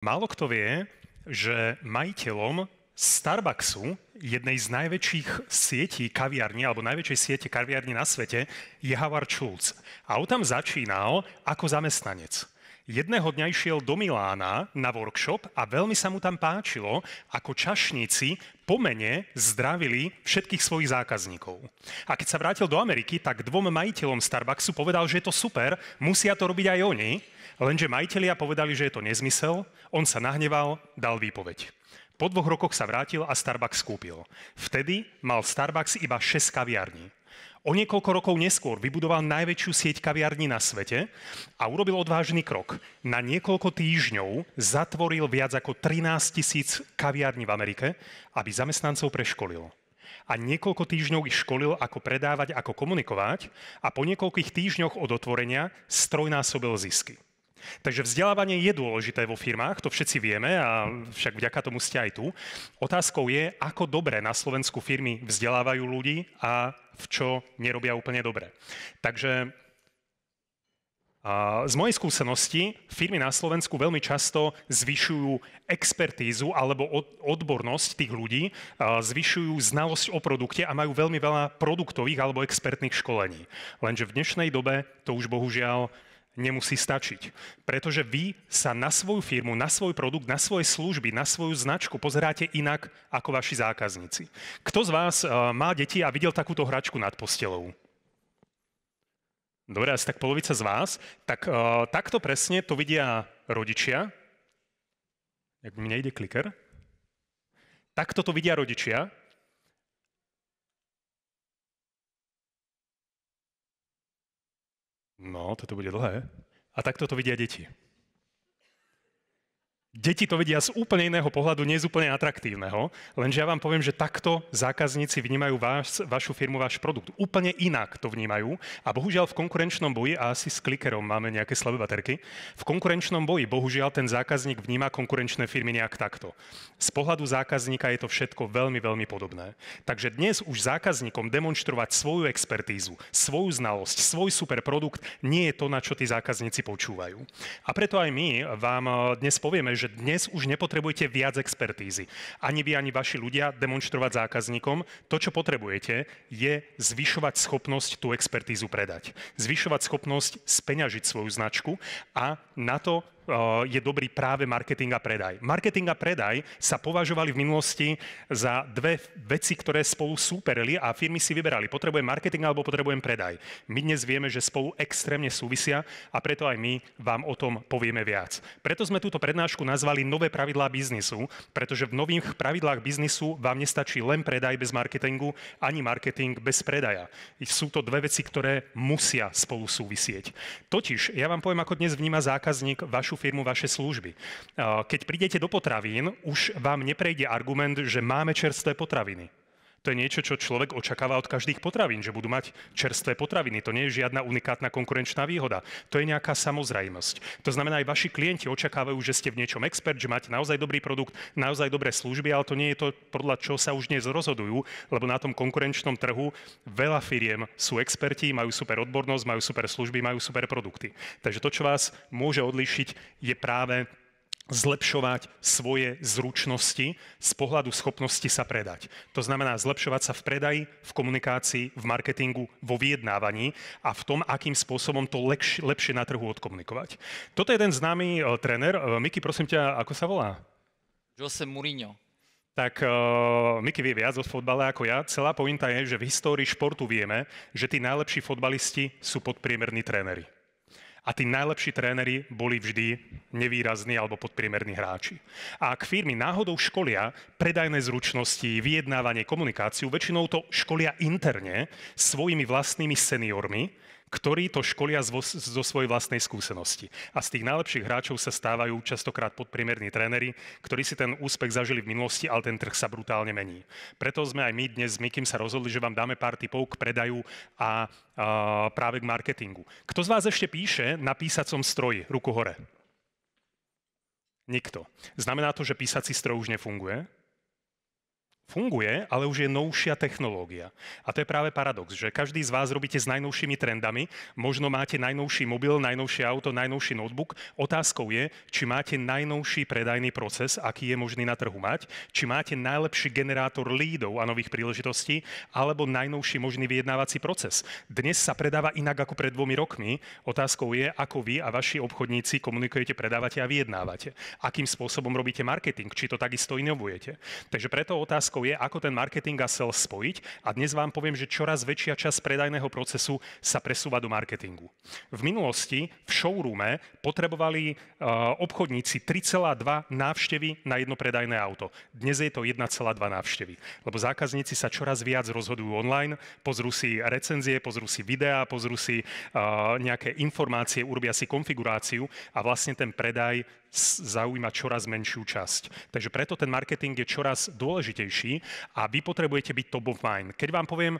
Málo kto vie, že majiteľom Starbucksu, jednej z najväčších sietí kaviarní, alebo najväčšej siete kaviarní na svete, je Howard Schultz. A on tam začínal ako zamestnanec. Jedného dňa išiel do Milána na workshop a veľmi sa mu tam páčilo, ako čašníci po mene zdravili všetkých svojich zákazníkov. A keď sa vrátil do Ameriky, tak dvom majiteľom Starbucksu povedal, že je to super, musia to robiť aj oni, lenže majitelia povedali, že je to nezmysel, on sa nahneval, dal výpoveď. Po 2 rokoch sa vrátil a Starbucks kúpil. Vtedy mal Starbucks iba 6 kaviarní. O niekoľko rokov neskôr vybudoval najväčšiu sieť kaviarní na svete a urobil odvážny krok. Na niekoľko týždňov zatvoril viac ako 13 000 kaviarní v Amerike, aby zamestnancov preškolil. A niekoľko týždňov ich školil, ako predávať, ako komunikovať a po niekoľkých týždňoch od otvorenia strojnásobil zisky. Takže vzdelávanie je dôležité vo firmách, to všetci vieme a však vďaka tomu ste aj tu. Otázkou je, ako dobre na Slovensku firmy vzdelávajú ľudí a v čo nerobia úplne dobre. Takže z mojej skúsenosti firmy na Slovensku veľmi často zvyšujú expertízu alebo odbornosť tých ľudí, zvyšujú znalosť o produkte a majú veľmi veľa produktových alebo expertných školení. Lenže v dnešnej dobe to už bohužiaľ nemusí stačiť. Pretože vy sa na svoju firmu, na svoj produkt, na svoje služby, na svoju značku pozeráte inak ako vaši zákazníci. Kto z vás má deti a videl takúto hračku nad postelou? Dobre, asi tak polovica z vás. Tak takto presne to vidia rodičia. Jak mi nejde kliker. Takto to vidia rodičia. No, toto bude dlhé. A takto to vidia deti. Deti to vidia z úplne iného pohľadu, nie z úplne atraktívneho, lenže ja vám poviem, že takto zákazníci vnímajú vašu firmu, váš produkt. Úplne inak to vnímajú a bohužiaľ v konkurenčnom boji, a asi s klikerom máme nejaké slabé baterky, v konkurenčnom boji bohužiaľ ten zákazník vníma konkurenčné firmy nejak takto. Z pohľadu zákazníka je to všetko veľmi, veľmi podobné. Takže dnes už zákazníkom demonštrovať svoju expertízu, svoju znalosť, svoj super produkt nie je to, na čo tí zákazníci počúvajú. A preto aj my vám dnes povieme, že dnes už nepotrebujete viac expertízy. Ani vy, ani vaši ľudia demonštrovať zákazníkom. To, čo potrebujete, je zvyšovať schopnosť tú expertízu predať. Zvyšovať schopnosť speňažiť svoju značku a na to je dobrý práve marketing a predaj. Marketing a predaj sa považovali v minulosti za dve veci, ktoré spolu súperili a firmy si vyberali. Potrebujem marketing alebo potrebujem predaj. My dnes vieme, že spolu extrémne súvisia a preto aj my vám o tom povieme viac. Preto sme túto prednášku nazvali Nové pravidlá biznisu, pretože v nových pravidlách biznisu vám nestačí len predaj bez marketingu, ani marketing bez predaja. Sú to dve veci, ktoré musia spolu súvisieť. Totiž, ja vám poviem, ako dnes vníma zákazník vašu firmu, vaše služby. Keď prídete do potravín, už vám neprejde argument, že máme čerstvé potraviny. To je niečo, čo človek očakáva od každých potravín, že budú mať čerstvé potraviny. To nie je žiadna unikátna konkurenčná výhoda. To je nejaká samozrejmosť. To znamená, aj vaši klienti očakávajú, že ste v niečom expert, že máte naozaj dobrý produkt, naozaj dobré služby, ale to nie je to, podľa čo sa už dnes rozhodujú, lebo na tom konkurenčnom trhu veľa firiem sú experti, majú super odbornosť, majú super služby, majú super produkty. Takže to, čo vás môže odlíšiť, je práve zlepšovať svoje zručnosti z pohľadu schopnosti sa predať. To znamená zlepšovať sa v predaji, v komunikácii, v marketingu, vo vyjednávaní a v tom, akým spôsobom to lepšie na trhu odkomunikovať. Toto je jeden známy tréner. Miky, prosím ťa, ako sa volá? Jose Mourinho. Tak Miky vie viac o fotbale ako ja. Celá pointa je, že v histórii športu vieme, že tí najlepší fotbalisti sú podpriemerní tréneri. A tí najlepší tréneri boli vždy nevýrazní alebo podpriemerní hráči. A ak firmy náhodou školia predajné zručnosti, vyjednávanie, komunikáciu, väčšinou to školia interne svojimi vlastnými seniormi, ktorí to školia zo svojej vlastnej skúsenosti. A z tých najlepších hráčov sa stávajú častokrát podpriemerní tréneri, ktorí si ten úspech zažili v minulosti, ale ten trh sa brutálne mení. Preto sme aj my dnes s Mikim sa rozhodli, že vám dáme pár tipov k predaju a práve k marketingu. Kto z vás ešte píše na písacom stroji? Ruku hore. Nikto. Znamená to, že písací stroj už nefunguje? Funguje, ale už je novšia technológia. A to je práve paradox, že každý z vás robíte s najnovšími trendami, možno máte najnovší mobil, najnovšie auto, najnovší notebook. Otázkou je, či máte najnovší predajný proces, aký je možný na trhu mať, či máte najlepší generátor lídov a nových príležitostí, alebo najnovší možný vyjednávací proces. Dnes sa predáva inak ako pred 2 rokmi. Otázkou je, ako vy a vaši obchodníci komunikujete, predávate a vyjednávate. Akým spôsobom robíte marketing, či to takisto inovujete. Takže preto otázkou je, ako ten marketing a sales spojiť. A dnes vám poviem, že čoraz väčšia časť predajného procesu sa presúva do marketingu. V minulosti v showroome potrebovali obchodníci 3,2 návštevy na jedno predajné auto. Dnes je to 1,2 návštevy. Lebo zákazníci sa čoraz viac rozhodujú online, pozrú si recenzie, pozrú si videá, pozrú si nejaké informácie, urobia si konfiguráciu a vlastne ten predaj zaujíma čoraz menšiu časť. Takže preto ten marketing je čoraz dôležitejší a vy potrebujete byť top of mind. Keď vám poviem,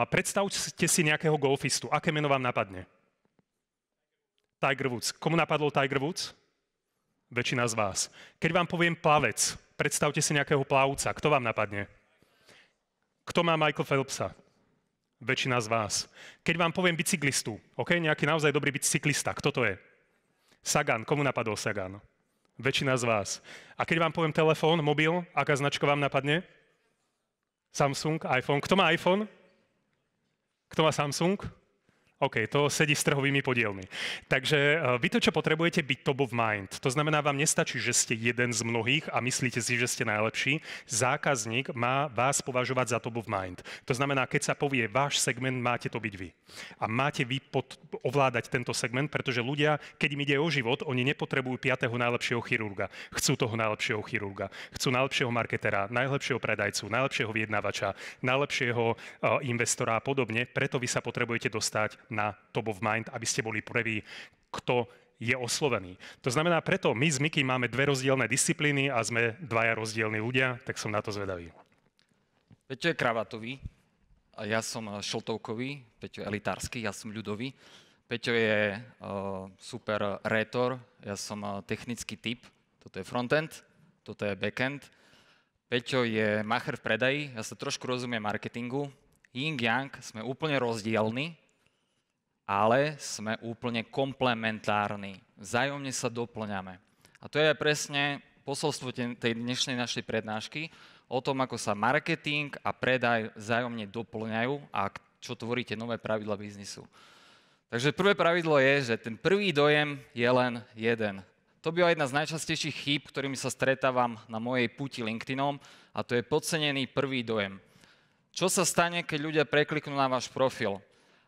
predstavte si nejakého golfistu. Aké meno vám napadne? Tiger Woods. Komu napadol Tiger Woods? Väčšina z vás. Keď vám poviem plavec, predstavte si nejakého plavca. Kto vám napadne? Kto má Michael Phelpsa? Väčšina z vás. Keď vám poviem bicyklistu, nejaký naozaj dobrý bicyklista, kto to je? Sagan. Komu napadol Sagan? Väčšina z vás. A keď vám poviem telefón, mobil, aká značka vám napadne? Samsung, iPhone. Kto má iPhone? Kto má Samsung? OK, to sedí s trhovými podielmi. Takže vy to, čo potrebujete, byť top of mind. To znamená, vám nestačí, že ste jeden z mnohých a myslíte si, že ste najlepší. Zákazník má vás považovať za top of mind. To znamená, keď sa povie váš segment, máte to byť vy. A máte vy ovládať tento segment, pretože ľudia, keď im ide o život, oni nepotrebujú 5. najlepšieho chirurga. Chcú toho najlepšieho chirurga. Chcú najlepšieho marketera, najlepšieho predajcu, najlepšieho vyjednávača, najlepšieho investora a podobne. Preto vy sa potrebujete dostať na top of mind, aby ste boli prví, kto je oslovený. To znamená, preto my s Miky máme 2 rozdielne disciplíny a sme 2 rozdielni ľudia, tak som na to zvedavý. Peťo je kravatový a ja som šiltovkový, Peťo je elitársky, ja som ľudový. Peťo je super rétor, ja som technický typ, toto je frontend, toto je backend. Peťo je macher v predaji, ja sa trošku rozumiem marketingu. Yin-yang, sme úplne rozdielni, ale sme úplne komplementárni. Vzájomne sa doplňame. A to je presne posolstvo tej dnešnej našej prednášky o tom, ako sa marketing a predaj vzájomne doplňajú a čo tvoríte nové pravidla biznisu. Takže prvé pravidlo je, že ten prvý dojem je len jeden. To byla jedna z najčastejších chýb, ktorými sa stretávam na mojej puti LinkedInom, a to je podcenený prvý dojem. Čo sa stane, keď ľudia prekliknú na váš profil?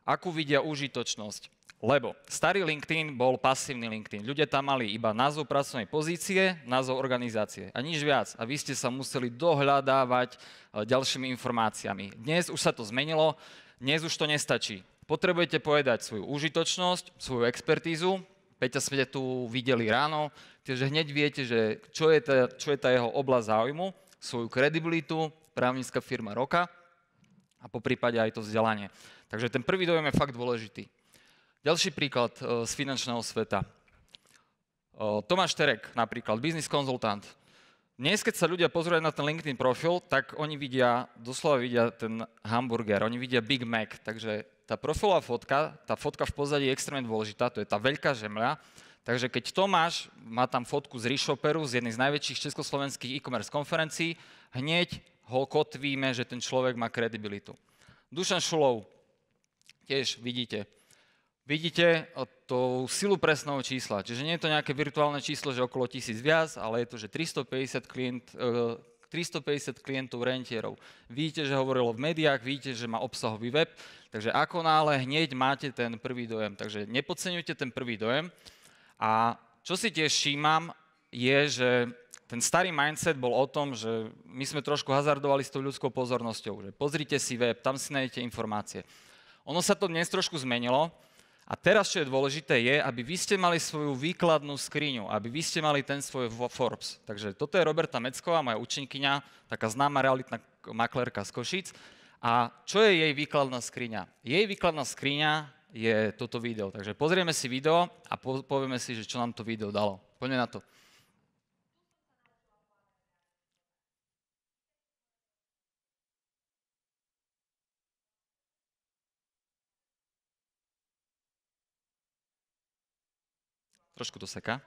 Akú vidia užitočnosť? Lebo starý LinkedIn bol pasívny LinkedIn. Ľudia tam mali iba názov pracovnej pozície, názov organizácie a nič viac. A vy ste sa museli dohľadávať ďalšími informáciami. Dnes už sa to zmenilo, dnes už to nestačí. Potrebujete povedať svoju užitočnosť, svoju expertízu. Peťa sme tu videli ráno, takže hneď viete, že čo je tá jeho oblasť záujmu, svoju kredibilitu, právnická firma roka a poprípade aj to vzdelanie. Takže ten prvý dojem je fakt dôležitý. Ďalší príklad z finančného sveta. Tomáš Terek, napríklad, biznis konzultant. Dnes, keď sa ľudia pozerajú na ten LinkedIn profil, tak oni doslova vidia ten hamburger, oni vidia Big Mac. Takže tá profilová fotka, tá fotka v pozadí je extrémne dôležitá, to je tá veľká žemľa. Takže keď Tomáš má tam fotku z Reshoperu, z jednej z najväčších československých e-commerce konferencií, hneď ho kotvíme, že ten človek má kredibilitu. Dušan Šulov, tiež vidíte tú silu presného čísla. Čiže nie je to nejaké virtuálne číslo, že okolo 1000 viac, ale je to, že 350 klientov rentierov. Vidíte, že hovorilo v médiách, vidíte, že má obsahový web, takže ako náhle hneď máte ten prvý dojem. Takže nepodceňujte ten prvý dojem. A čo si tiež všímam, je, že ten starý mindset bol o tom, že my sme trošku hazardovali s tou ľudskou pozornosťou. Že pozrite si web, tam si nájdete informácie. Ono sa to dnes trošku zmenilo a teraz, čo je dôležité, je, aby vy ste mali svoju výkladnú skriňu, aby vy ste mali ten svoj Forbes. Takže toto je Roberta Mecková, moja učenkyňa, taká známa realitná maklérka z Košíc. A čo je jej výkladná skriňa? Jej výkladná skriňa je toto video. Takže pozrieme si video a povieme si, že čo nám to video dalo. Poďme na to. trošku to seká.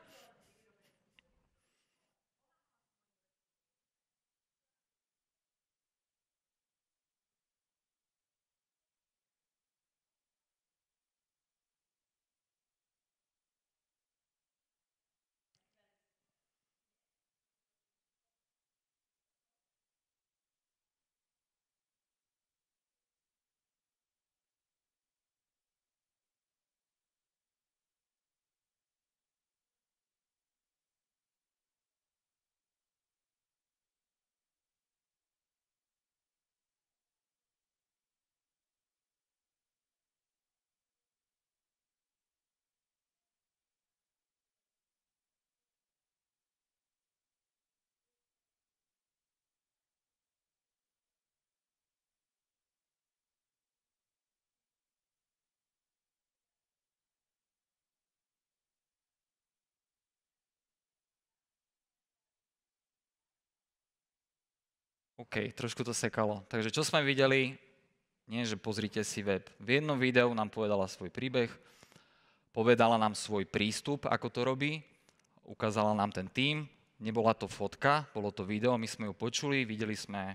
OK, trošku to sekalo. Takže čo sme videli, nie že pozrite si web. V jednom videu nám povedala svoj príbeh, povedala nám svoj prístup, ako to robí, ukázala nám ten tím, nebola to fotka, bolo to video, my sme ju počuli, videli sme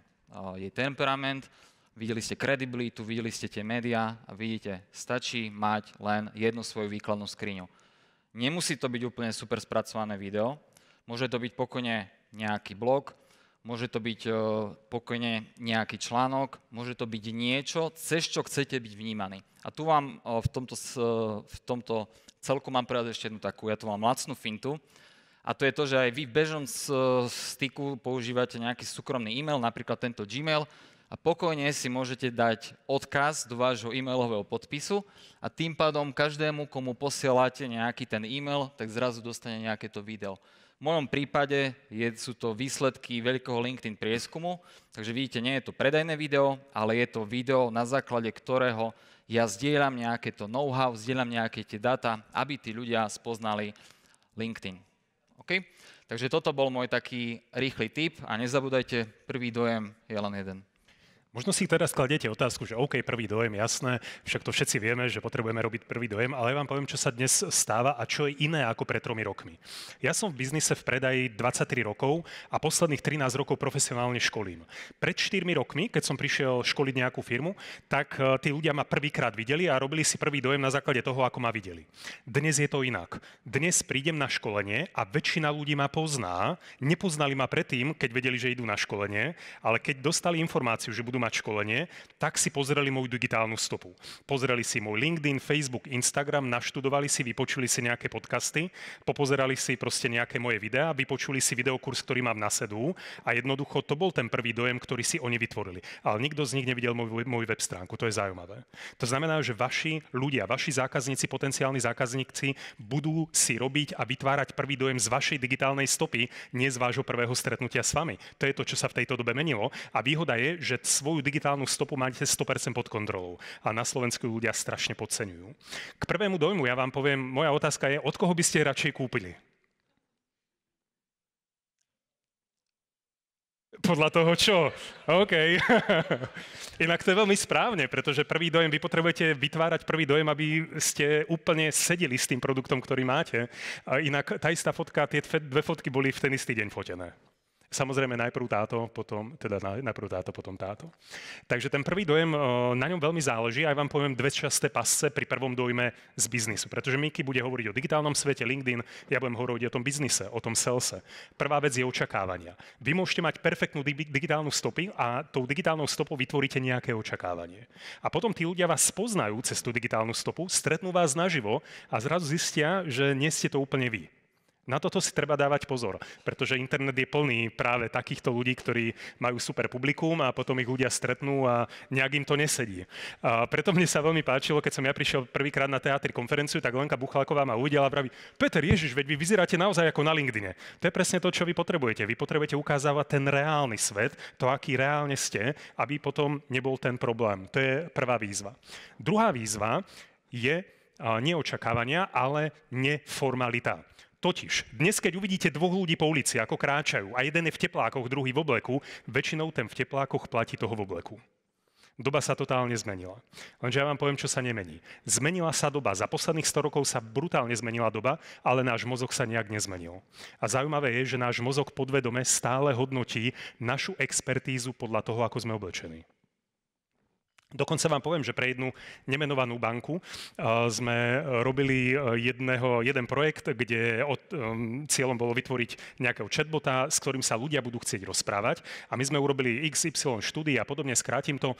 jej temperament, videli ste kredibilitu, videli ste tie médiá a vidíte, stačí mať len jednu svoju výkladnú skriňu. Nemusí to byť úplne super spracované video, môže to byť pokojne nejaký blog, môže to byť pokojne nejaký článok, môže to byť niečo, cez čo chcete byť vnímaní. A tu vám v tomto celku mám povedať ešte jednu takú, ja tu mám lacnú fintu, a to je to, že aj vy v bežnom styku používate nejaký súkromný e-mail, napríklad tento Gmail, a pokojne si môžete dať odkaz do vášho e-mailového podpisu a tým pádom každému, komu posielate nejaký ten e-mail, tak zrazu dostane nejaké to video. V mojom prípade sú to výsledky veľkého LinkedIn prieskumu, takže vidíte, nie je to predajné video, ale je to video, na základe ktorého ja zdieľam nejaké to know-how, zdieľam nejaké tie dáta, aby tí ľudia spoznali LinkedIn. OK? Takže toto bol môj taký rýchly tip a nezabúdajte, prvý dojem je len jeden. Možno si teraz kladiete otázku, že OK, prvý dojem, jasné, však to všetci vieme, že potrebujeme robiť prvý dojem, ale ja vám poviem, čo sa dnes stáva a čo je iné ako pred 3 rokmi. Ja som v biznise v predaji 23 rokov a posledných 13 rokov profesionálne školím. Pred 4 rokmi, keď som prišiel školiť nejakú firmu, tak tí ľudia ma prvýkrát videli a robili si prvý dojem na základe toho, ako ma videli. Dnes je to inak. Dnes prídem na školenie a väčšina ľudí ma pozná, nepoznali ma predtým, keď vedeli, že idú na školenie, ale keď dostali informáciu, že budú mať školenie, tak si pozreli moju digitálnu stopu. Pozreli si môj LinkedIn, Facebook, Instagram, naštudovali si, vypočuli si nejaké podcasty, popozerali si proste nejaké moje videá, vypočuli si videokurs, ktorý mám na sedu a jednoducho to bol ten prvý dojem, ktorý si oni vytvorili. Ale nikto z nich nevidel moju web stránku, to je zaujímavé. To znamená, že vaši ľudia, vaši zákazníci, potenciálni zákazníci budú si robiť a vytvárať prvý dojem z vašej digitálnej stopy, nie z vášho prvého stretnutia s vami. To je to, čo sa v tejto dobe menilo a výhoda je, že svoju digitálnu stopu máte 100% pod kontrolou a na Slovensku ľudia strašne podceňujú. K prvému dojmu ja vám poviem, moja otázka je, od koho by ste radšej kúpili? Podľa toho čo? OK. Inak to je veľmi správne, pretože prvý dojem, vy potrebujete vytvárať prvý dojem, aby ste úplne sedeli s tým produktom, ktorý máte. A inak tá istá fotka, tie dve fotky boli v ten istý deň fotené. Samozrejme najprv táto, potom táto. Takže ten prvý dojem, na ňom veľmi záleží a ja vám poviem dve časté pasce pri prvom dojme z biznisu. Pretože Miki bude hovoriť o digitálnom svete, LinkedIn, ja budem hovoriť o tom biznise, o tom salese. Prvá vec je očakávania. Vy môžete mať perfektnú digitálnu stopy a tou digitálnou stopou vytvoríte nejaké očakávanie. A potom tí ľudia vás spoznajú cez tú digitálnu stopu, stretnú vás naživo a zrazu zistia, že nie ste to úplne vy. Na toto si treba dávať pozor, pretože internet je plný práve takýchto ľudí, ktorí majú super publikum a potom ich ľudia stretnú a nejak im to nesedí. A preto mne sa veľmi páčilo, keď som ja prišiel prvýkrát na teatri konferenciu, tak Lenka Buchláková ma uvidela a vraví: Peter, Ježiš, veď vy vyzeráte naozaj ako na LinkedIne. To je presne to, čo vy potrebujete. Vy potrebujete ukázavať ten reálny svet, to, aký reálne ste, aby potom nebol ten problém. To je prvá výzva. Druhá výzva je neočakávania, ale neformalita. Totiž, dnes, keď uvidíte dvoch ľudí po ulici, ako kráčajú, a jeden je v teplákoch, druhý v obleku, väčšinou ten v teplákoch platí toho v obleku. Doba sa totálne zmenila. Lenže ja vám poviem, čo sa nemení. Zmenila sa doba. Za posledných 100 rokov sa brutálne zmenila doba, ale náš mozog sa nejak nezmenil. A zaujímavé je, že náš mozog podvedome stále hodnotí našu expertízu podľa toho, ako sme oblečení. Dokonca vám poviem, že pre jednu nemenovanú banku sme robili jeden projekt, kde cieľom bolo vytvoriť nejakého chatbota, s ktorým sa ľudia budú chcieť rozprávať. A my sme urobili XY štúdií a podobne, skrátim to.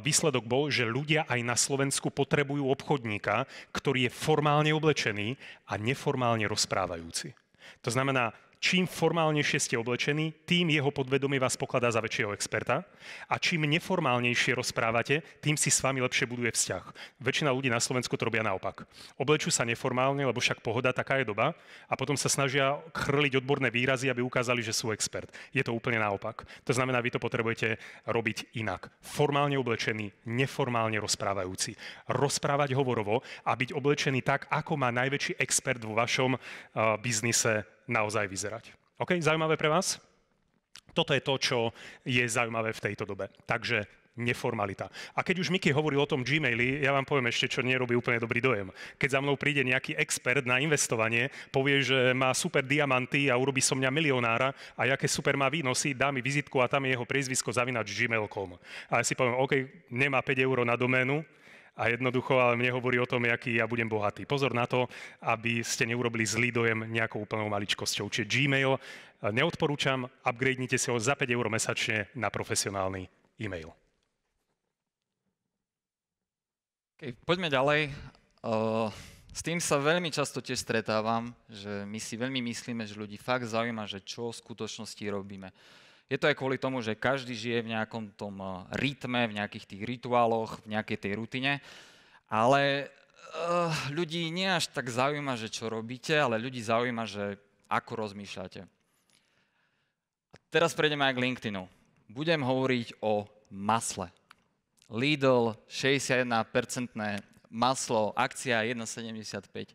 Výsledok bol, že ľudia aj na Slovensku potrebujú obchodníka, ktorý je formálne oblečený a neformálne rozprávajúci. To znamená, čím formálnejšie ste oblečení, tým jeho podvedomie vás pokladá za väčšieho experta a čím neformálnejšie rozprávate, tým si s vami lepšie buduje vzťah. Väčšina ľudí na Slovensku to robia naopak. Oblečú sa neformálne, lebo však pohoda, taká je doba, a potom sa snažia chrliť odborné výrazy, aby ukázali, že sú expert. Je to úplne naopak. To znamená, vy to potrebujete robiť inak. Formálne oblečený, neformálne rozprávajúci. Rozprávať hovorovo a byť oblečený tak, ako má najväčší expert vo vašom biznise naozaj vyzerať. OK, zaujímavé pre vás? Toto je to, čo je zaujímavé v tejto dobe. Takže neformalita. A keď už Miky hovorí o tom Gmaili, ja vám poviem ešte, čo nerobí úplne dobrý dojem. Keď za mnou príde nejaký expert na investovanie, povie, že má super diamanty a urobí so mňa milionára a aké super má výnosy, dá mi vizitku a tam je jeho priezvisko @gmail.com. A ja si poviem, OK, nemá 5 eur na doménu, a jednoducho, ale mne hovorí o tom, aký ja budem bohatý. Pozor na to, aby ste neurobili zlý dojem nejakou úplnou maličkosťou. Čiže Gmail neodporúčam, upgradenite si ho za 5 eur mesačne na profesionálny e-mail. Okay, poďme ďalej. S tým sa veľmi často tiež stretávam, že my si veľmi myslíme, že ľudí fakt zaujíma, že čo v skutočnosti robíme. Je to aj kvôli tomu, že každý žije v nejakom tom rytme, v nejakých tých rituáloch, v nejakej tej rutine, ale ľudí nie až tak zaujíma, že čo robíte, ale ľudí zaujíma, že ako rozmýšľate. A teraz prejdeme aj k LinkedInu. Budem hovoriť o masle. Lidl, 61% maslo, akcia 1,75.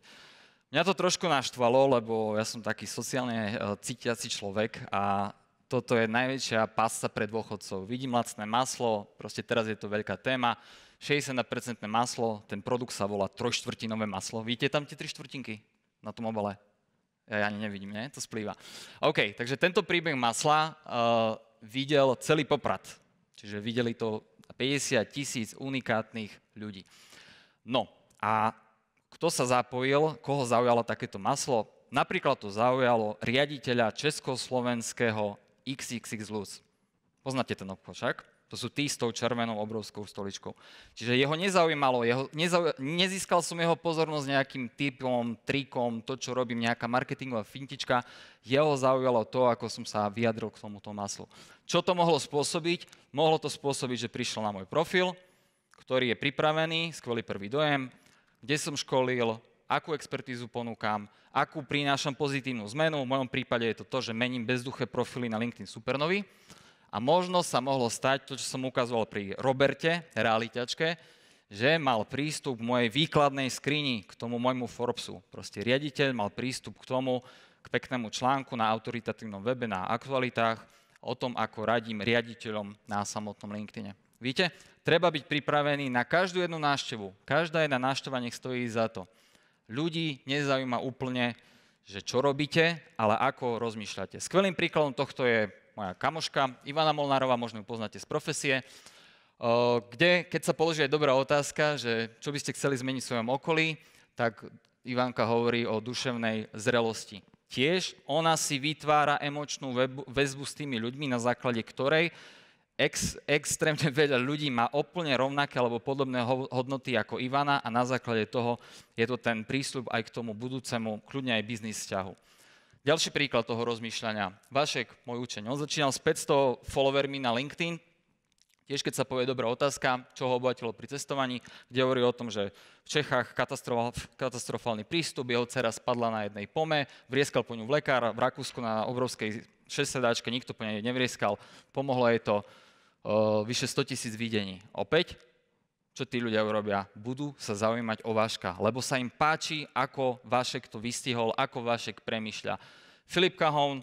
Mňa to trošku naštvalo, lebo ja som taký sociálne cítiaci človek a toto je najväčšia pásca pre dôchodcov. Vidím lacné maslo, proste teraz je to veľká téma. 60% maslo, ten produkt sa volá 3/4 maslo. Vidíte tam tie 3/4 na tom obale? Ja ani nevidím, nie? To splýva. OK, takže tento príbeh masla videl celý Poprad. Čiže videli to 50 000 unikátnych ľudí. No a kto sa zapojil, koho zaujalo takéto maslo? Napríklad to zaujalo riaditeľa československého XXX Luz. Poznáte ten obchod však? To sú tí s tou červenou obrovskou stoličkou. Čiže jeho nezaujímalo, nezískal som jeho pozornosť nejakým typom, trikom, to, čo robím, nejaká marketingová fintička. Jeho zaujalo to, ako som sa vyjadril k tomuto maslu. Čo to mohlo spôsobiť? Mohlo to spôsobiť, že prišiel na môj profil, ktorý je pripravený, skvelý prvý dojem, kde som školil, akú expertízu ponúkam, akú prinášam pozitívnu zmenu. V mojom prípade je to to, že mením bezduché profily na LinkedIn Supernovy. A možno sa mohlo stať to, čo som ukazoval pri Roberte, realiťačke, že mal prístup k mojej výkladnej skrini, k tomu môjmu Forbesu. Proste riaditeľ mal prístup k tomu, k peknému článku na autoritatívnom webe, na aktualitách, o tom, ako radím riaditeľom na samotnom LinkedIne. Víte, treba byť pripravený na každú jednu návštevu. Každá jedna návšteva nech stojí za to. Ľudí nezaujíma úplne, že čo robíte, ale ako rozmýšľate. Skvelým príkladom tohto je moja kamoška Ivana Molnárová, možno ju poznáte z profesie, kde, keď sa položí aj dobrá otázka, že čo by ste chceli zmeniť v svojom okolí, tak Ivanka hovorí o duševnej zrelosti. Tiež ona si vytvára emočnú väzbu s tými ľuďmi, na základe ktorej extrémne veľa ľudí má úplne rovnaké alebo podobné hodnoty ako Ivana a na základe toho je to ten prístup aj k tomu budúcemu, kľudne aj biznis vzťahu. Ďalší príklad toho rozmýšľania. Vašek, môj učeň, on začínal s 500 followermi na LinkedIn. Tiež keď sa povie dobrá otázka, čo ho obohatilo pri cestovaní, kde hovorí o tom, že v Čechách katastrofálny prístup, jeho dcera spadla na jednej pome, vrieskal po ňu lekár, v Rakúsku na obrovskej šesedáčke, nikto po nej nevrieskal, pomohlo jej to vyše 100 000 videní. Opäť, čo tí ľudia urobia? Budú sa zaujímať o Vaška, lebo sa im páči, ako Vašek to vystihol, ako Vašek premýšľa. Filip Kahón,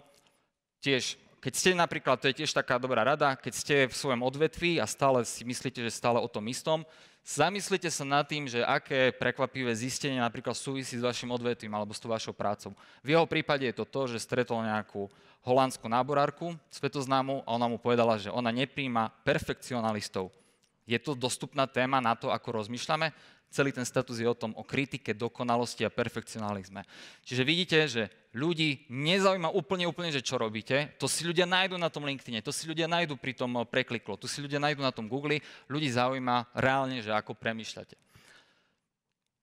tiež Keď ste napríklad, to je tiež taká dobrá rada, keď ste v svojom odvetví a stále si myslíte, že stále o tom istom, zamyslite sa nad tým, že aké prekvapivé zistenie napríklad súvisí s vašim odvetvím alebo s tou vašou prácou. V jeho prípade je to to, že stretol nejakú holandskú náborárku, svetoznámu, a ona mu povedala, že ona nepríjma perfekcionalistov. Je to dostupná téma na to, ako rozmýšľame? Celý ten status je o tom, o kritike, dokonalosti a perfekcionalizme. Čiže vidíte, že ľudí nezaujíma úplne, že čo robíte. To si ľudia nájdu na tom LinkedIne, to si ľudia nájdu pri tom prekliklo, to si ľudia nájdu na tom Google. Ľudí zaujíma reálne, že ako premýšľate.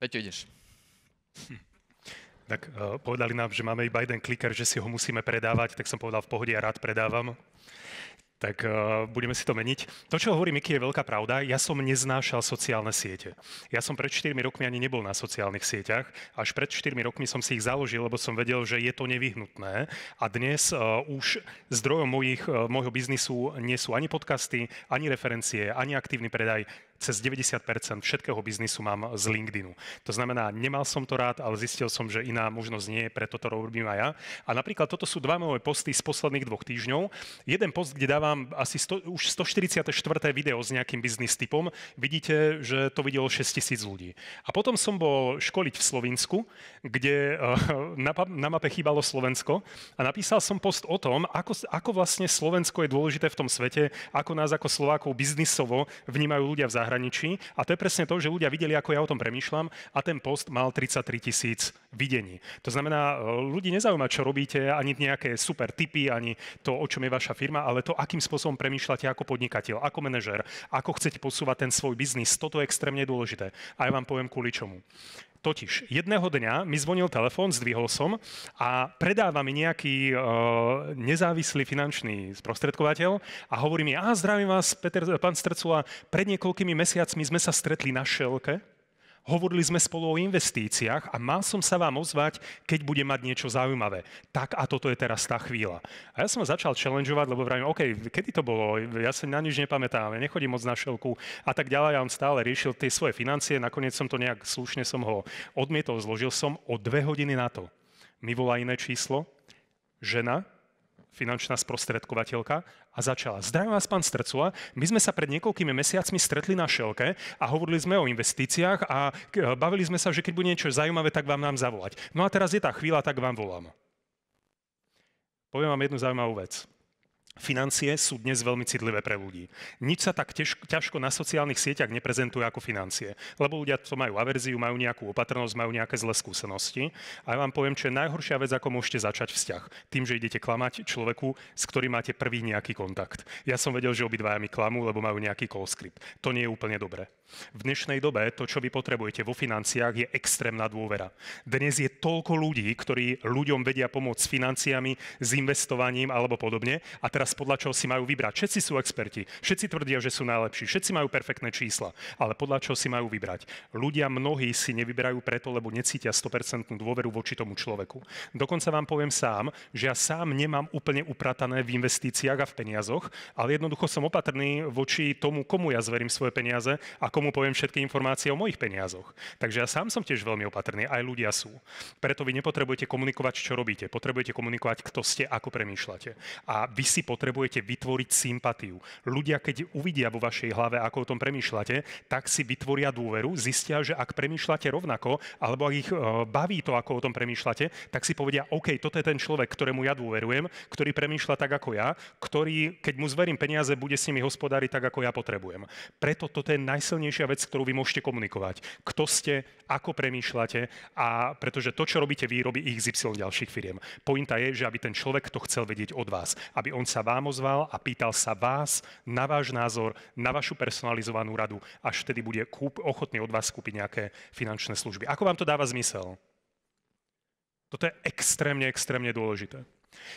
Peťo, ideš. Tak povedali nám, že máme iba jeden kliker, že si ho musíme predávať, tak som povedal v pohode, ja rád predávam. Tak budeme si to meniť. To, čo hovorí Miky, je veľká pravda. Ja som neznášal sociálne siete. Ja som pred 4 rokmi ani nebol na sociálnych sieťach. Až pred 4 rokmi som si ich založil, lebo som vedel, že je to nevyhnutné. A dnes už zdrojom môjho biznisu nie sú ani podcasty, ani referencie, ani aktívny predaj. Cez 90% všetkého biznisu mám z LinkedInu. To znamená, nemal som to rád, ale zistil som, že iná možnosť nie je, preto to robím aj ja. A napríklad toto sú 2 moje posty z posledných 2 týždňov. Jeden post, kde dávam asi už 144. video s nejakým biznis typom. Vidíte, že to videlo 6 000 ľudí. A potom som bol školiť v Slovinsku, kde na mape chýbalo Slovensko a napísal som post o tom, ako vlastne Slovensko je dôležité v tom svete, ako nás ako Slovákov biznisovo vnímajú ľudia v zahraničí. A to je presne to, že ľudia videli, ako ja o tom premýšľam, a ten post mal 33 000 videní. To znamená, ľudí nezaujíma, čo robíte, ani nejaké super tipy, ani to, o čom je vaša firma, ale to, akým spôsobom premýšľate ako podnikateľ, ako manažer, ako chcete posúvať ten svoj biznis. Toto je extrémne dôležité. A ja vám poviem kvôli čomu. Totiž jedného dňa mi zvonil telefón, zdvihol som a predáva mi nejaký nezávislý finančný sprostredkovateľ a hovorí mi, zdravím vás, pán Strcula, pred niekoľkými mesiacmi sme sa stretli na šelke, hovorili sme spolu o investíciách a mal som sa vám ozvať, keď bude mať niečo zaujímavé. Tak a toto je teraz tá chvíľa. A ja som začal challengeovať, lebo vravím, OK, kedy to bolo? Ja sa na nič nepamätám, ja nechodím moc na šelku a tak ďalej. A on stále riešil tie svoje financie, nakoniec som to nejak slušne som ho odmietol, zložil som o 2 hodiny na to. Mi volá iné číslo, žena, finančná sprostredkovateľka, a začala. Zdravím vás, pán Strcula. My sme sa pred niekoľkými mesiacmi stretli na šelke a hovorili sme o investíciách a bavili sme sa, že keď bude niečo zaujímavé, tak vám nám zavolať. No a teraz je tá chvíľa, tak vám volám. Poviem vám jednu zaujímavú vec. Financie sú dnes veľmi citlivé pre ľudí. Nič sa tak ťažko na sociálnych sieťach neprezentuje ako financie, lebo ľudia to majú averziu, majú nejakú opatrnosť, majú nejaké zlé skúsenosti. A ja vám poviem, čo je najhoršia vec, ako môžete začať vzťah. Tým, že idete klamať človeku, s ktorým máte prvý nejaký kontakt. Ja som vedel, že obidvaja mi klamú, lebo majú nejaký call script. To nie je úplne dobré. V dnešnej dobe to, čo vy potrebujete vo financiách, je extrémna dôvera. Dnes je toľko ľudí, ktorí ľuďom vedia pomôcť s financiami, s investovaním alebo podobne. A teraz podľa čoho si majú vybrať. Všetci sú experti, všetci tvrdia, že sú najlepší, všetci majú perfektné čísla, ale podľa čoho si majú vybrať. Ľudia mnohí si nevyberajú preto, lebo necítia 100% dôveru voči tomu človeku. Dokonca vám poviem sám, že ja sám nemám úplne upratané v investíciách a v peniazoch, ale jednoducho som opatrný voči tomu, komu ja zverím svoje peniaze a komu poviem všetky informácie o mojich peniazoch. Takže ja sám som tiež veľmi opatrný, aj ľudia sú. Preto vy nepotrebujete komunikovať, čo robíte, potrebujete komunikovať, kto ste, ako premýšľate. A vy si potrebujete vytvoriť sympatiu. Ľudia, keď uvidia vo vašej hlave, ako o tom premýšľate, tak si vytvoria dôveru, zistia, že ak premýšľate rovnako, alebo ak ich baví to, ako o tom premýšľate, tak si povedia, OK, toto je ten človek, ktorému ja dôverujem, ktorý premýšľa tak ako ja, ktorý, keď mu zverím peniaze, bude s nimi hospodáriť tak, ako ja potrebujem. Preto toto je najsilnejšia vec, ktorú vy môžete komunikovať. Kto ste, ako premýšľate, a pretože to, čo robíte vy, robí XY ďalších firiem. Pointa je, že aby ten človek to chcel vedieť od vás, aby on sa vám ozval a pýtal sa vás na váš názor, na vašu personalizovanú radu, až vtedy bude ochotný od vás kúpiť nejaké finančné služby. Ako vám to dáva zmysel? Toto je extrémne, extrémne dôležité.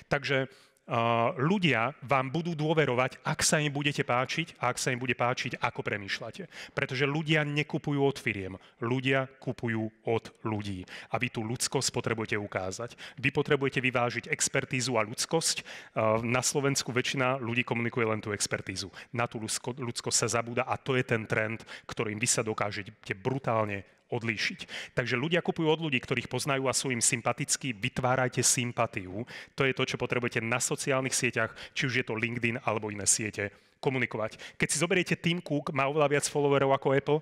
Takže ľudia vám budú dôverovať, ak sa im budete páčiť a ak sa im bude páčiť, ako premýšľate. Pretože ľudia nekupujú od firiem, ľudia kupujú od ľudí. A vy tú ľudskosť potrebujete ukázať. Vy potrebujete vyvážiť expertízu a ľudskosť. Na Slovensku väčšina ľudí komunikuje len tú expertízu. Na tú ľudskosť sa zabúda a to je ten trend, ktorým vy sa dokážete brutálne odlíšiť. Takže ľudia kupujú od ľudí, ktorých poznajú a sú im sympatickí, vytvárajte sympatiu. To je to, čo potrebujete na sociálnych sieťach, či už je to LinkedIn alebo iné siete, komunikovať. Keď si zoberiete, Tim Cook má oveľa viac followerov ako Apple,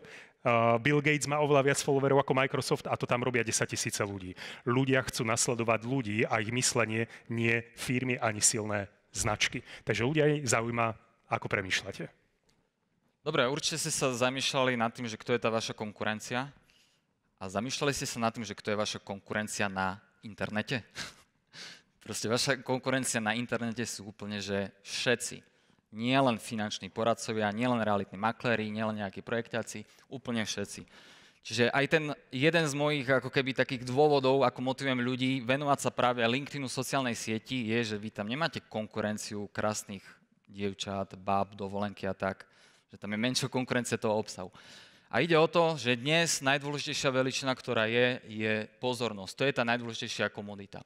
Bill Gates má oveľa viac followerov ako Microsoft a to tam robia 10 000 ľudí. Ľudia chcú nasledovať ľudí a ich myslenie, nie firmy ani silné značky. Takže ľudia zaujíma, ako premýšľate. Dobre, určite ste sa zamýšľali nad tým, že kto je tá vaša konkurencia. A zamýšľali ste sa nad tým, že kto je vaša konkurencia na internete? Proste vaša konkurencia na internete sú úplne, že všetci. Nie len finanční poradcovia, nie len realitní makléri, nie len nejakí projektáci, úplne všetci. Čiže aj ten jeden z mojich ako keby takých dôvodov, ako motivujem ľudí venovať sa práve LinkedInu sociálnej sieti, je, že vy tam nemáte konkurenciu krásnych dievčat, báb, dovolenky a tak, že tam je menšia konkurencia toho obsahu. A ide o to, že dnes najdôležitejšia veličina, ktorá je pozornosť. To je tá najdôležitejšia komodita.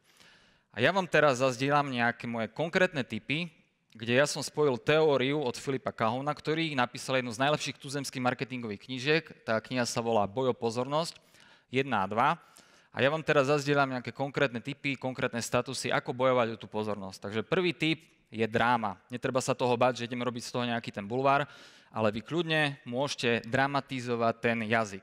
A ja vám teraz zazdielam nejaké moje konkrétne tipy, kde ja som spojil teóriu od Filipa Kahuna, ktorý napísal jednu z najlepších tuzemských marketingových knížiek. Tá kniha sa volá Boj o pozornosť 1 a 2. A ja vám teraz zazdielam nejaké konkrétne tipy, konkrétne statusy, ako bojovať o tú pozornosť. Takže prvý tip je dráma. Netreba sa toho bať, že ideme robiť z toho nejaký ten bulvár, ale vy kľudne môžete dramatizovať ten jazyk.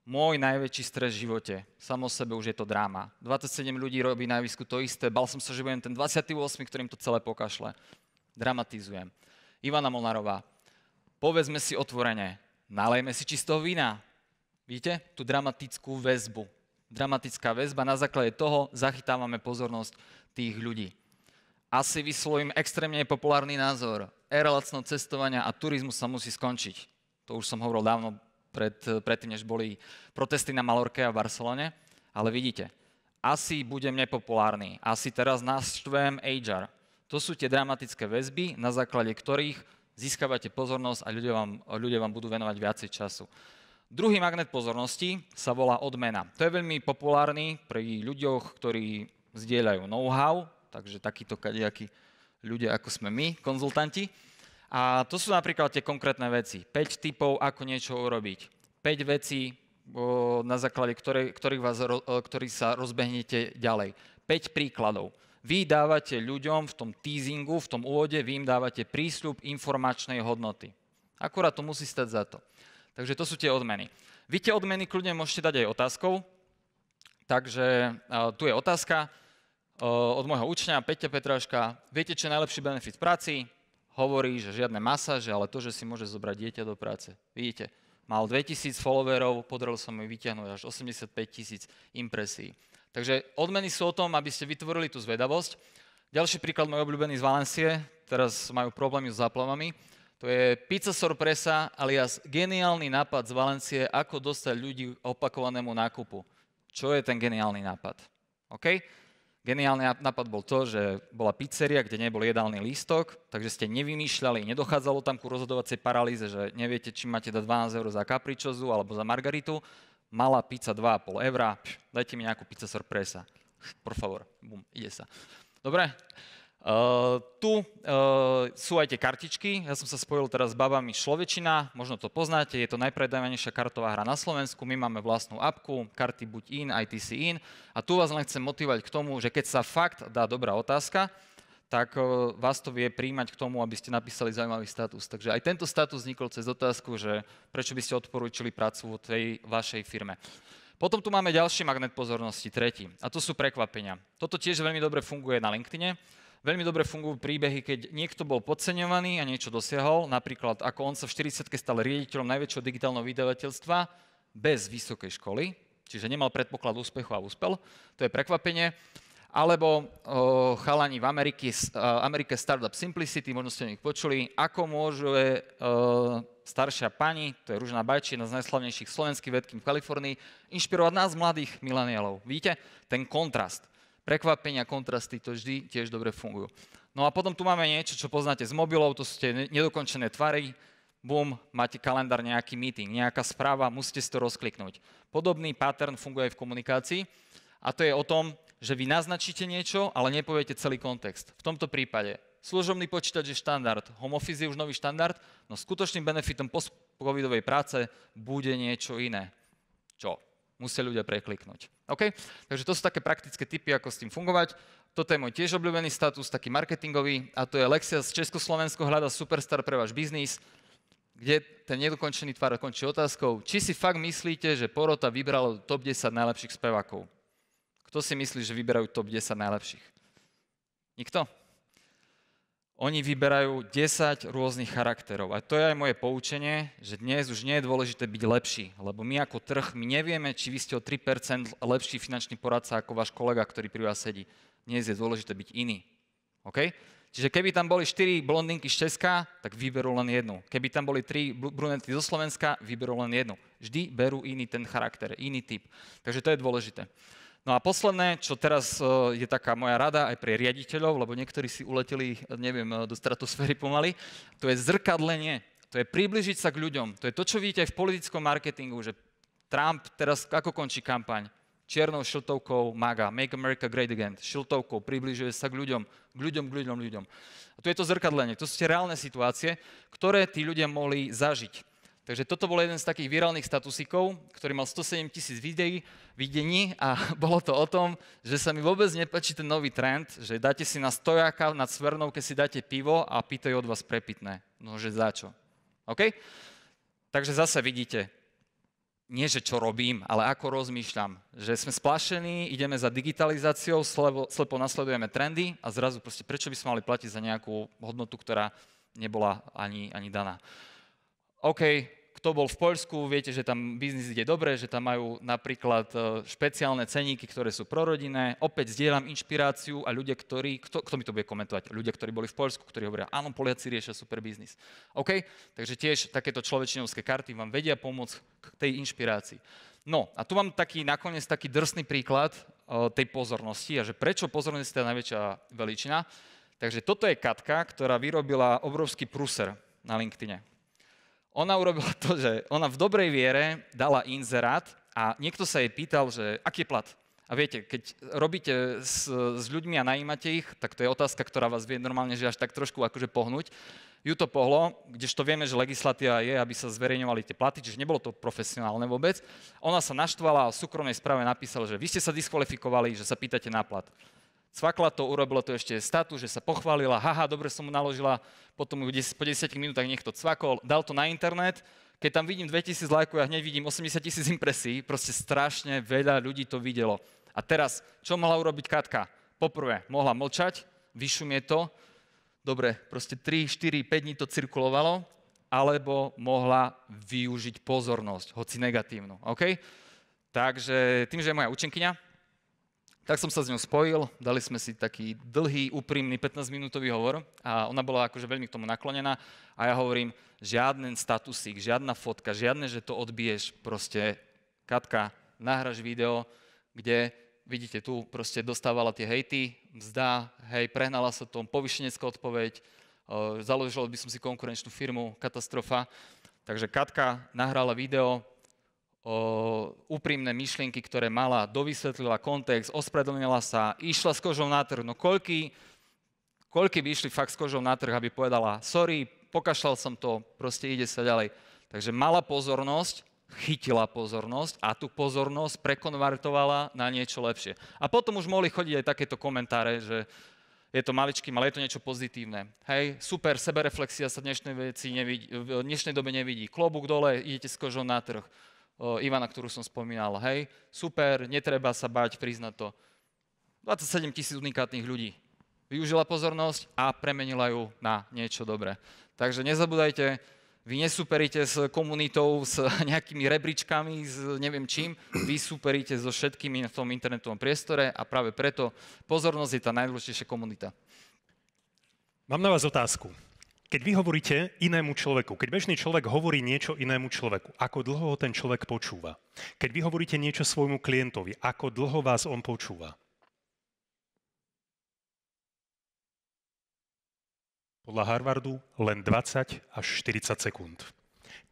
Môj najväčší stres v živote, samo o sebe už je to dráma. 27 ľudí robí na javisku to isté, bal som sa, že budem ten 28, ktorým to celé pokašle. Dramatizujem. Ivana Molnárová, povedzme si otvorene, nalejme si čistého vína. Vidíte? Tú dramatickú väzbu. Dramatická väzba, na základe toho zachytávame pozornosť tých ľudí. Asi vyslovím extrémne populárny názor. Éra lacného cestovania a turizmu sa musí skončiť. To už som hovoril dávno predtým, než boli protesty na Malorke a v Barcelone. Ale vidíte, asi budem nepopulárny. Asi teraz naštvem HR. To sú tie dramatické väzby, na základe ktorých získavate pozornosť a ľudia vám budú venovať viacej času. Druhý magnet pozornosti sa volá odmena. To je veľmi populárny pri ľuďoch, ktorí zdieľajú know-how, takže takíto kadejakí ľudia, ako sme my, konzultanti. A to sú napríklad tie konkrétne veci. 5 tipov, ako niečo urobiť. 5 vecí, na základe ktorých sa rozbehnete ďalej. 5 príkladov. Vy dávate ľuďom v tom teasingu, v tom úvode, vy im dávate prísľub informačnej hodnoty. Akurát to musí stať za to. Takže to sú tie odmeny. Vy tie odmeny kľudne môžete dať aj otázkou. Takže tu je otázka od môjho učňa, Peťa Petráška. Viete, čo je najlepší benefit v práci? Hovorí, že žiadne masáže, ale to, že si môže zobrať dieťa do práce. Vidíte, mal 2000 followerov, podarilo sa mu vyťahnuť až 85 000 impresií. Takže odmeny sú o tom, aby ste vytvorili tú zvedavosť. Ďalší príklad, môj obľúbený z Valencie, teraz majú problémy s záplavami. To je pizza sorpresa alias geniálny nápad z Valencie, ako dostať ľudí k opakovanému nákupu. Čo je ten geniálny nápad? OK? Geniálny nápad bol to, že bola pizzeria, kde nebol jedálny lístok, takže ste nevymýšľali, nedochádzalo tam ku rozhodovacej paralýze, že neviete, či máte dať 12 € za capricciosu alebo za margaritu. Malá pizza 2,5 €, dajte mi nejakú pizza sorpresa. Por favor, bum, ide sa. Dobre? Tu sú aj tie kartičky. Ja som sa spojil teraz s babami Človečina, možno to poznáte, je to najpredávanejšia kartová hra na Slovensku. My máme vlastnú apku, karty buď in, ITC in. A tu vás len chcem motivovať k tomu, že keď sa fakt dá dobrá otázka, tak vás to vie príjmať k tomu, aby ste napísali zaujímavý status. Takže aj tento status vznikol cez otázku, že prečo by ste odporúčili prácu vo tej vašej firme. Potom tu máme ďalší magnet pozornosti, tretí, a to sú prekvapenia. Toto tiež veľmi dobre funguje na LinkedIne. Veľmi dobre fungujú príbehy, keď niekto bol podceňovaný a niečo dosiahol, napríklad ako on sa v 40-ke stal riaditeľom najväčšieho digitálneho vydavateľstva bez vysokej školy, čiže nemal predpoklad úspechu a úspel, to je prekvapenie. Alebo chalani v Amerike Startup Simplicity, možno ste o nich počuli, ako môže staršia pani, to je Ružana Bajči, jedna z najslavnejších slovenských vedkým v Kalifornii, inšpirovať nás mladých mileniálov. Vidíte? Ten kontrast. Prekvapenia, kontrasty, to vždy tiež dobre fungujú. No a potom tu máme niečo, čo poznáte z mobilov, to sú tie nedokončené tvary. Bum, máte kalendár, nejaký meeting, nejaká správa, musíte si to rozkliknúť. Podobný pattern funguje aj v komunikácii a to je o tom, že vy naznačíte niečo, ale nepoviete celý kontext. V tomto prípade služobný počítač je štandard, home office je už nový štandard, no skutočným benefitom post-covidovej práce bude niečo iné. čo? Musia ľudia prekliknúť. OK? Takže to sú také praktické tipy, ako s tým fungovať. Toto je môj tiež obľúbený status, taký marketingový, a to je Lexia z Československo hľada superstar pre váš biznis, kde ten nedokončený tvar končí otázkou, či si fakt myslíte, že porota vybrala top 10 najlepších spevákov. Kto si myslí, že vyberajú top 10 najlepších? Nikto? Oni vyberajú 10 rôznych charakterov. A to je aj moje poučenie, že dnes už nie je dôležité byť lepší, lebo my ako trh, my nevieme, či vy ste o 3% lepší finančný poradca ako váš kolega, ktorý pri vás sedí. Dnes je dôležité byť iný. OK? Čiže keby tam boli 4 blondinky z Česka, tak vyberú len jednu. Keby tam boli 3 brunetky zo Slovenska, vyberú len jednu. Vždy berú iný ten charakter, iný typ. Takže to je dôležité. No a posledné, čo teraz je taká moja rada aj pre riaditeľov, lebo niektorí si uleteli, neviem, do stratosféry pomaly, to je zrkadlenie, to je približiť sa k ľuďom. To je to, čo vidíte aj v politickom marketingu, že Trump teraz ako končí kampaň? Čiernou šiltovkou MAGA, Make America Great Again, šiltovkou, približuje sa k ľuďom. A tu je to zrkadlenie, to sú tie reálne situácie, ktoré tí ľudia mohli zažiť. Takže toto bol jeden z takých virálnych statusíkov, ktorý mal 107 000 videní a bolo to o tom, že sa mi vôbec nepáči ten nový trend, že dáte si na stojáka nad Svernou, keď si dáte pivo a pýtajú od vás prepitné. No, že za čo? OK? Takže zase vidíte, nie že čo robím, ale ako rozmýšľam. Že sme splašení, ideme za digitalizáciou, slepo nasledujeme trendy a zrazu proste prečo by sme mali platiť za nejakú hodnotu, ktorá nebola ani daná. OK, kto bol v Poľsku, viete, že tam biznis ide dobre, že tam majú napríklad špeciálne ceníky, ktoré sú prorodinné. Opäť zdieľam inšpiráciu a ľudia, ktorí, kto mi to bude komentovať? Ľudia, ktorí boli v Poľsku, ktorí hovoria, áno, Poliaci riešia super biznis. OK, takže tiež takéto človečinovské karty vám vedia pomôcť k tej inšpirácii. No a tu mám nakoniec taký drsný príklad tej pozornosti a že prečo pozornosť je tá najväčšia veličina. Takže toto je Katka, ktorá vyrobila obrovský prúser na LinkedIne. Ona urobila to, že ona v dobrej viere dala inzerát a niekto sa jej pýtal, že aký je plat. A viete, keď robíte s ľuďmi a najímate ich, tak to je otázka, ktorá vás vie normálne, že až tak trošku akože pohnúť. Ju to pohlo, kdežto vieme, že legislatíva je, aby sa zverejňovali tie platy, čiže nebolo to profesionálne vôbec. Ona sa naštvala a v súkromnej správe napísala, že vy ste sa diskvalifikovali, že sa pýtate na plat. Cvakla to, urobilo to ešte status, že sa pochválila, haha, dobre som mu naložila, potom po 10 minútach niekto cvakol, dal to na internet, keď tam vidím 2000 lajkov, ja hneď vidím 80 000 impresí, proste strašne veľa ľudí to videlo. A teraz, čo mohla urobiť Katka? Poprvé, mohla mlčať, vyšumie to, dobre, proste 3, 4, 5 dní to cirkulovalo, alebo mohla využiť pozornosť, hoci negatívnu, OK? Takže tým, že je moja učenkyňa, tak som sa s ňou spojil, dali sme si taký dlhý, úprimný 15-minútový hovor a ona bola akože veľmi k tomu naklonená a ja hovorím, žiaden statusík, žiadna fotka, žiadne, že to odbiješ, proste Katka, nahráš video, kde vidíte tu, proste dostávala tie hejty, mzda, hej, prehnala sa tom, povyšenecká odpoveď, založila by som si konkurenčnú firmu, katastrofa. Takže Katka nahrala video, úprimné myšlienky, ktoré mala, dovysvetlila kontext, ospravedlnila sa, išla s kožou na trh. No koľky by išli fakt s kožou na trh, aby povedala sorry, pokašľal som to, proste ide sa ďalej. Takže mala pozornosť, chytila pozornosť a tú pozornosť prekonvertovala na niečo lepšie. A potom už mohli chodiť aj takéto komentáre, že je to maličkým, ale je to niečo pozitívne. Hej, super, sebereflexia sa v dnešnej dobe nevidí. Klobúk dole, idete s kožou na trh. Ivana, ktorú som spomínal, hej, super, netreba sa báť, priznať to. 27 000 unikátnych ľudí využila pozornosť a premenila ju na niečo dobré. Takže nezabúdajte, vy nesúperíte s komunitou, s nejakými rebríčkami, s neviem čím, vy súperíte so všetkými v tom internetovom priestore a práve preto pozornosť je tá najdôležitejšia komunita. Mám na vás otázku. Keď vy hovoríte inému človeku, keď bežný človek hovorí niečo inému človeku, ako dlho ho ten človek počúva? Keď vy hovoríte niečo svojmu klientovi, ako dlho vás on počúva? Podľa Harvardu len 20 až 40 sekúnd.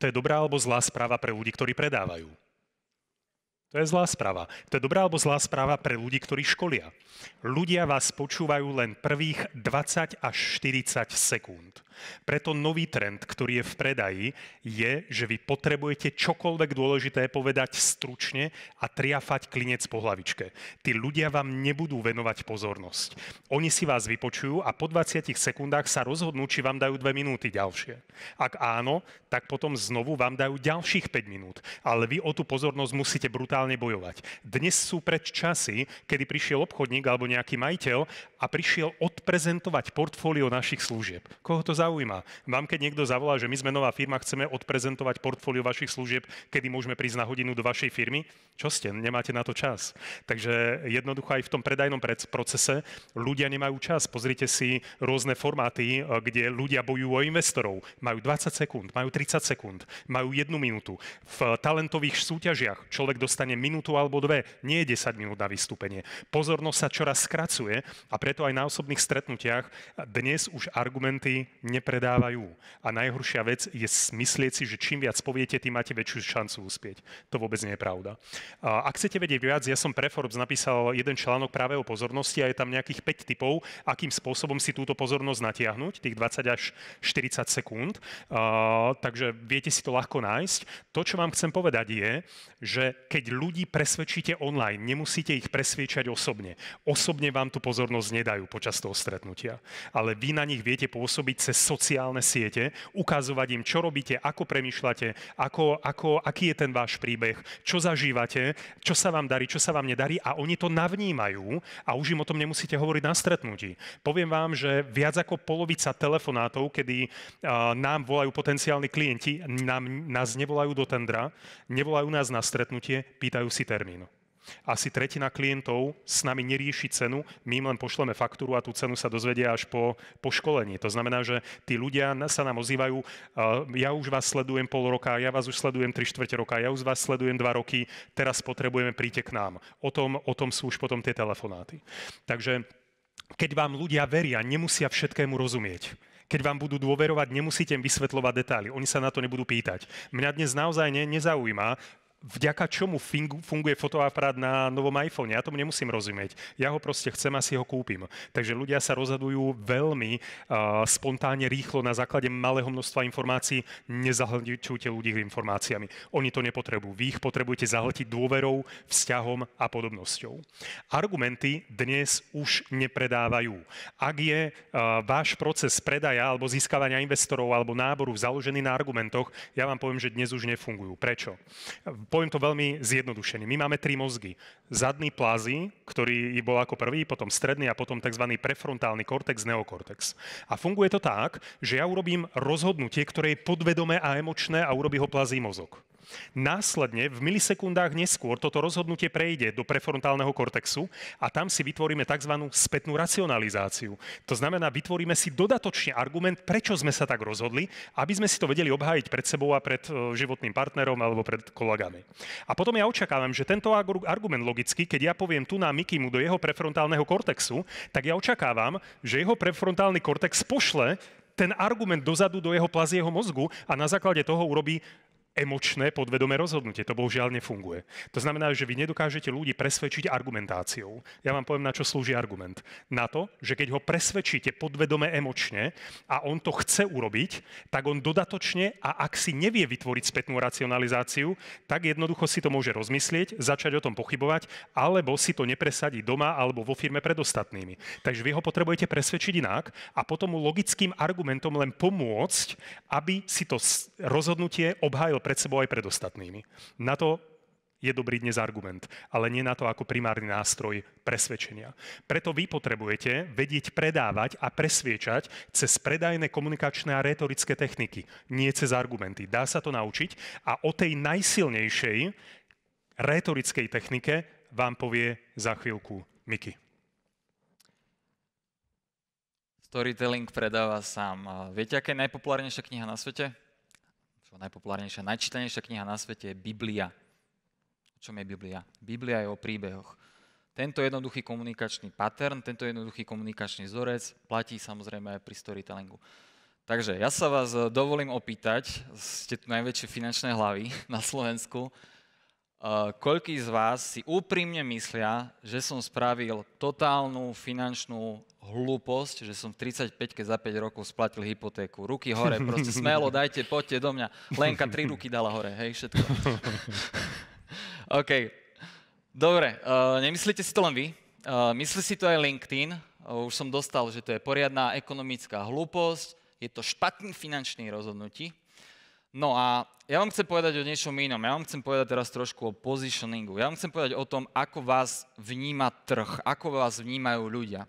To je dobrá alebo zlá správa pre ľudí, ktorí predávajú. To je zlá správa. To je dobrá alebo zlá správa pre ľudí, ktorí školia. Ľudia vás počúvajú len prvých 20 až 40 sekúnd. Preto nový trend, ktorý je v predaji, je, že vy potrebujete čokoľvek dôležité povedať stručne a triafať klinec po hlavičke. Tí ľudia vám nebudú venovať pozornosť. Oni si vás vypočujú a po 20 sekundách sa rozhodnú, či vám dajú 2 minúty ďalšie. Ak áno, tak potom znovu vám dajú ďalších 5 minút. Ale vy o tú pozornosť musíte brutálne bojovať. Dnes sú preč časy, kedy prišiel obchodník alebo nejaký majiteľ a prišiel odprezentovať portfólio našich služieb. Koho to zaujíma? Vám, keď niekto zavolá, že my sme nová firma, chceme odprezentovať portfólio vašich služieb, kedy môžeme prísť na hodinu do vašej firmy? Čo ste? Nemáte na to čas. Takže jednoducho aj v tom predajnom procese ľudia nemajú čas. Pozrite si rôzne formáty, kde ľudia bojujú o investorov. Majú 20 sekúnd, majú 30 sekúnd, majú 1 minútu. V talentových súťažiach človek dostane minútu alebo 2, nie je 10 minút na vystúpenie. Pozornosť sa čoraz skracuje a preto aj na osobných stretnutiach dnes už argumenty nepredávajú. A najhoršia vec je myslieť si, že čím viac poviete, tým máte väčšiu šancu uspieť. To vôbec nie je pravda. Ak chcete vedieť viac, ja som pre Forbes napísal jeden článok práve o pozornosti a je tam nejakých 5 tipov, akým spôsobom si túto pozornosť natiahnuť, tých 20 až 40 sekúnd. Takže viete si to ľahko nájsť. To, čo vám chcem povedať je, že keď ľudí presvedčíte online, nemusíte ich presviečať osobne. Osobne vám tú pozornosť nedajú počas toho stretnutia. Ale vy na nich viete pôsobiť cez sociálne siete, ukazovať im, čo robíte, ako premýšľate, aký je ten váš príbeh, čo zažívate, čo sa vám darí, čo sa vám nedarí a oni to navnímajú a už im o tom nemusíte hovoriť na stretnutí. Poviem vám, že viac ako polovica telefonátov, kedy nám volajú potenciálni klienti, nás nevolajú do tendra, nevolajú nás na stretnutie, pýtajú si termín. Asi tretina klientov s nami nerieši cenu, my im len pošleme faktúru a tú cenu sa dozvedia až po školení. To znamená, že tí ľudia sa nám ozývajú, ja už vás sledujem pol roka, ja vás už sledujem 3/4 roka, ja už vás sledujem 2 roky, teraz potrebujeme, príďte k nám. O tom sú už potom tie telefonáty. Takže keď vám ľudia veria, nemusia všetkému rozumieť. Keď vám budú dôverovať, nemusíte im vysvetľovať detaily. Oni sa na to nebudú pýtať. Mňa dnes naozaj nezaujíma, vďaka čomu funguje fotoaparát na novom iPhone. Ja tomu nemusím rozumieť. Ja ho proste chcem a si ho kúpim. Takže ľudia sa rozhodujú veľmi spontánne, rýchlo na základe malého množstva informácií. Nezahlťujte ľudí informáciami. Oni to nepotrebujú. Vy ich potrebujete zahltiť dôverou, vzťahom a podobnosťou. Argumenty dnes už nepredávajú. Ak je váš proces predaja alebo získavania investorov alebo náboru založený na argumentoch, ja vám poviem, že dnes už nefungujú. Prečo? Poviem to veľmi zjednodušene. My máme 3 mozgy. Zadný plazy, ktorý bol ako prvý, potom stredný a potom tzv. Prefrontálny kortex, neokortex. A funguje to tak, že ja urobím rozhodnutie, ktoré je podvedomé a emočné a urobí ho plazí mozog. Následne v milisekundách neskôr toto rozhodnutie prejde do prefrontálneho kortexu a tam si vytvoríme tzv. Spätnú racionalizáciu. To znamená, vytvoríme si dodatočne argument, prečo sme sa tak rozhodli, aby sme si to vedeli obhájiť pred sebou a pred životným partnerom alebo pred kolegami. A potom ja očakávam, že tento argument logicky, keď ja poviem tu na Mikimu do jeho prefrontálneho kortexu, tak ja očakávam, že jeho prefrontálny kortex pošle ten argument dozadu do jeho plazieho mozgu a na základe toho urobí emočné podvedomé rozhodnutie. To bohužiaľ nefunguje. To znamená, že vy nedokážete ľudí presvedčiť argumentáciou. Ja vám poviem, na čo slúži argument. Na to, že keď ho presvedčíte podvedome emočne a on to chce urobiť, tak on dodatočne a ak si nevie vytvoriť spätnú racionalizáciu, tak jednoducho si to môže rozmyslieť, začať o tom pochybovať, alebo si to nepresadí doma alebo vo firme pred ostatnými. Takže vy ho potrebujete presvedčiť inak a potom mu logickým argumentom len pomôcť, aby si to rozhodnutie obhájil pred sebou aj pred ostatnými. Na to je dobrý dnes argument, ale nie na to ako primárny nástroj presvedčenia. Preto vy potrebujete vedieť predávať a presviečať cez predajné komunikačné a rétorické techniky, nie cez argumenty. Dá sa to naučiť a o tej najsilnejšej rétorickej technike vám povie za chvíľku Miki. Storytelling predáva sám. Viete, aká je najpopulárnejšia kniha na svete? Najpopulárnejšia, najčítanejšia kniha na svete je Biblia. O čom je Biblia? Biblia je o príbehoch. Tento jednoduchý komunikačný pattern, tento jednoduchý komunikačný vzorec platí samozrejme aj pri storytellingu. Takže ja sa vás dovolím opýtať, ste tu najväčšie finančné hlavy na Slovensku, koľký z vás si úprimne myslia, že som spravil totálnu finančnú hlúposť, že som v 35-ke za 5 rokov splatil hypotéku. Ruky hore, proste smelo, dajte, poďte do mňa. Lenka 3 ruky dala hore, hej, všetko. OK. Dobre, nemyslíte si to len vy? Myslí si to aj LinkedIn. Už som dostal, že to je poriadna ekonomická hlúposť, je to špatný finančný rozhodnutí. No a ja vám chcem povedať o niečom inom. Ja vám chcem povedať teraz trošku o positioningu. Ja vám chcem povedať o tom, ako vás vníma trh, ako vás vnímajú ľudia.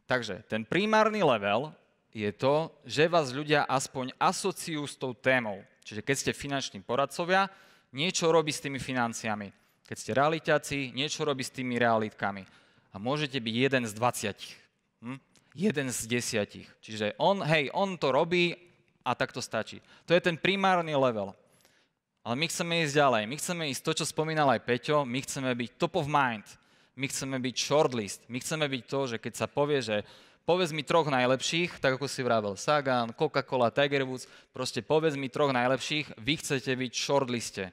Takže ten primárny level je to, že vás ľudia aspoň asociujú s tou témou. Čiže keď ste finanční poradcovia, niečo robí s tými financiami. Keď ste realitáci, niečo robí s tými realitkami. A môžete byť jeden z 20. Jeden z 10. Čiže on to robí a tak to stačí. To je ten primárny level. Ale my chceme ísť ďalej. My chceme ísť to, čo spomínal aj Peťo, my chceme byť top of mind. My chceme byť shortlist. My chceme byť to, že keď sa povie, že povedz mi 3 najlepších, tak ako si vravel Sagan, Coca-Cola, Tiger Woods, proste povedz mi 3 najlepších, vy chcete byť v shortliste.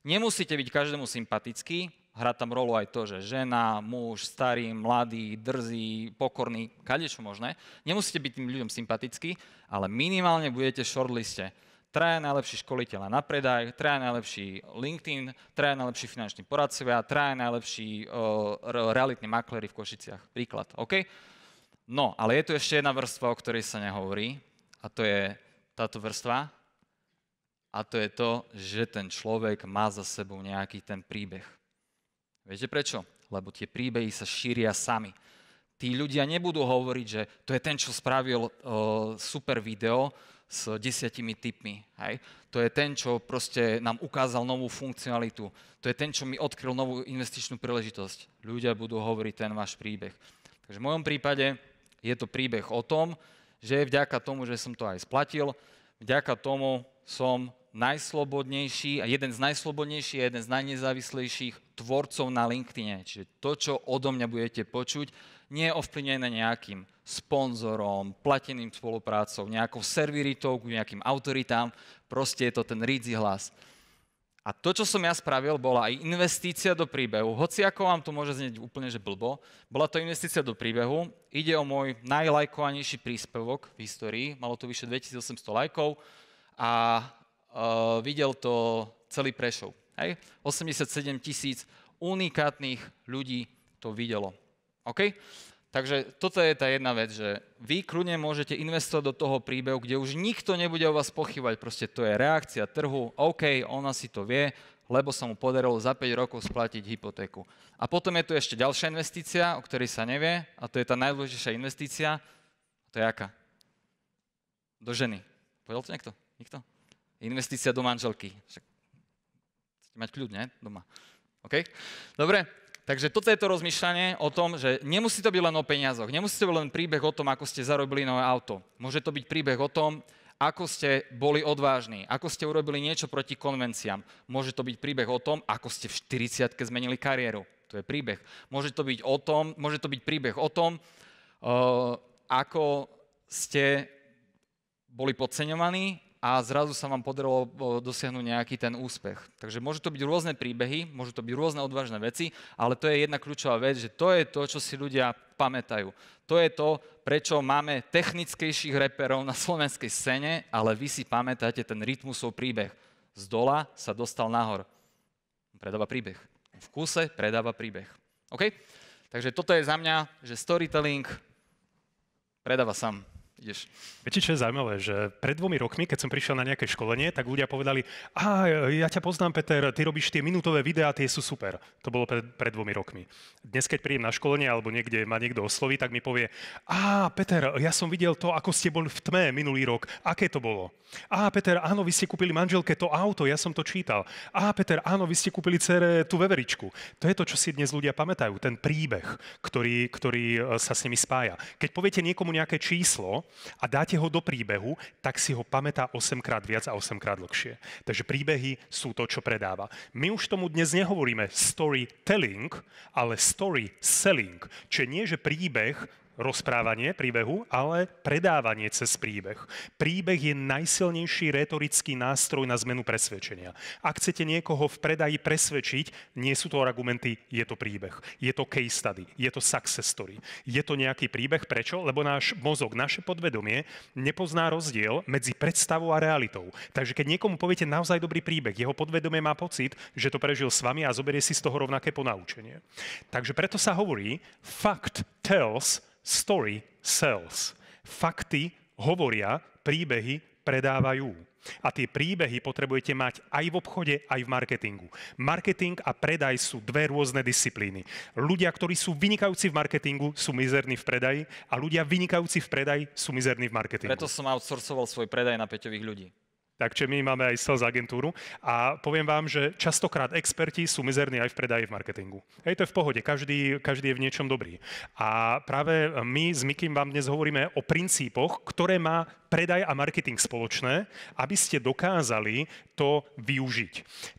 Nemusíte byť každému sympatický, hrá tam rolu aj to, že žena, muž, starý, mladý, drzý, pokorný, kadečo možné. Nemusíte byť tým ľuďom sympatickí, ale minimálne budete v shortliste. 3 najlepší školiteľa na predaj, 3 najlepší LinkedIn, 3 najlepší finanční poradcovia, 3 najlepší realitní makléri v Košiciach. Príklad, OK? No, ale je tu ešte jedna vrstva, o ktorej sa nehovorí, a to je táto vrstva. A to je to, že ten človek má za sebou nejaký ten príbeh. Viete prečo? Lebo tie príbehy sa šíria sami. Tí ľudia nebudú hovoriť, že to je ten, čo spravil super video s 10 tipmi. Hej? To je ten, čo proste nám ukázal novú funkcionalitu. To je ten, čo mi odkryl novú investičnú príležitosť. Ľudia budú hovoriť ten váš príbeh. Takže v mojom prípade je to príbeh o tom, že vďaka tomu, že som to aj splatil, vďaka tomu som najslobodnejší a jeden z najslobodnejších a jeden z najnezávislejších tvorcov na LinkedIne. Čiže to, čo odo mňa budete počuť, nie je ovplyvnené nejakým sponzorom, plateným spoluprácou, nejakou serviritou, nejakým autoritám. Proste je to ten rídzy hlas. A to, čo som ja spravil, bola aj investícia do príbehu. Hoci ako vám to môže znieť úplne že blbo, bola to investícia do príbehu. Ide o môj najlajkovanejší príspevok v histórii. Malo to vyše 2800 lajkov a videl to celý Prešov. Hej? 87 000 unikátnych ľudí to videlo. OK? Takže toto je tá jedna vec, že vy kľudne môžete investovať do toho príbehu, kde už nikto nebude o vás pochybovať. Proste to je reakcia trhu. OK, ona si to vie, lebo sa mu podarilo za 5 rokov splatiť hypotéku. A potom je tu ešte ďalšia investícia, o ktorej sa nevie, a to je tá najdôležitejšia investícia. To je aká? Do ženy. Povedal to niekto? Nikto? Investícia do manželky. Však chcete mať kľud, ne? Doma. OK? Dobre? Takže toto je to rozmýšľanie o tom, že nemusí to byť len o peniazoch, nemusí to byť len príbeh o tom, ako ste zarobili nové auto. Môže to byť príbeh o tom, ako ste boli odvážni, ako ste urobili niečo proti konvenciám. Môže to byť príbeh o tom, ako ste v 40-ke zmenili kariéru. To je príbeh. Môže to byť príbeh o tom, ako ste boli podceňovaní a zrazu sa vám podarilo dosiahnuť nejaký ten úspech. Takže môžu to byť rôzne príbehy, môžu to byť rôzne odvážne veci, ale to je jedna kľúčová vec, že to je to, čo si ľudia pamätajú. To je to, prečo máme technickejších reperov na slovenskej scéne, ale vy si pamätáte ten rytmusov príbeh. Z dola sa dostal nahor. Predáva príbeh. V kúse predáva príbeh. OK? Takže toto je za mňa, že storytelling predáva sám. Ideš. Viete, čo je zaujímavé, že pred 2 rokmi, keď som prišiel na nejaké školenie, tak ľudia povedali, ja ťa poznám, Peter, ty robíš tie minútové videá, tie sú super. To bolo pred 2 rokmi. Dnes, keď prídem na školenie alebo niekde ma niekto osloví, tak mi povie, Peter, ja som videl to, ako ste boli v tme minulý rok. Aké to bolo? Peter, áno, vy ste kúpili manželke to auto, ja som to čítal. Peter, áno, vy ste kúpili dcere tú veveričku. To je to, čo si dnes ľudia pamätajú, ten príbeh, ktorý sa s nimi spája. Keď poviete niekomu nejaké číslo a dáte ho do príbehu, tak si ho pamätá 8-krát viac a 8-krát dlhšie. Takže príbehy sú to, čo predáva. My už tomu dnes nehovoríme storytelling, ale story selling. Čiže nie, že príbeh rozprávanie príbehu, ale predávanie cez príbeh. Príbeh je najsilnejší rétorický nástroj na zmenu presvedčenia. Ak chcete niekoho v predaji presvedčiť, nie sú to argumenty, je to príbeh. Je to case study, je to success story. Je to nejaký príbeh. Prečo? Lebo náš mozog, naše podvedomie nepozná rozdiel medzi predstavou a realitou. Takže keď niekomu poviete naozaj dobrý príbeh, jeho podvedomie má pocit, že to prežil s vami a zoberie si z toho rovnaké ponaučenie. Takže preto sa hovorí, fact tells, story sells. Fakty hovoria, príbehy predávajú. A tie príbehy potrebujete mať aj v obchode, aj v marketingu. Marketing a predaj sú dve rôzne disciplíny. Ľudia, ktorí sú vynikajúci v marketingu, sú mizerní v predaji a ľudia vynikajúci v predaji sú mizerní v marketingu. Preto som outsourcoval svoj predaj na Peťových ľudí. Takže my máme aj sales agentúru a poviem vám, že častokrát experti sú mizerní aj v predaji, v marketingu. Hej, to je v pohode, každý je v niečom dobrý. A práve my s Mikim vám dnes hovoríme o princípoch, ktoré má predaj a marketing spoločné, aby ste dokázali to využiť.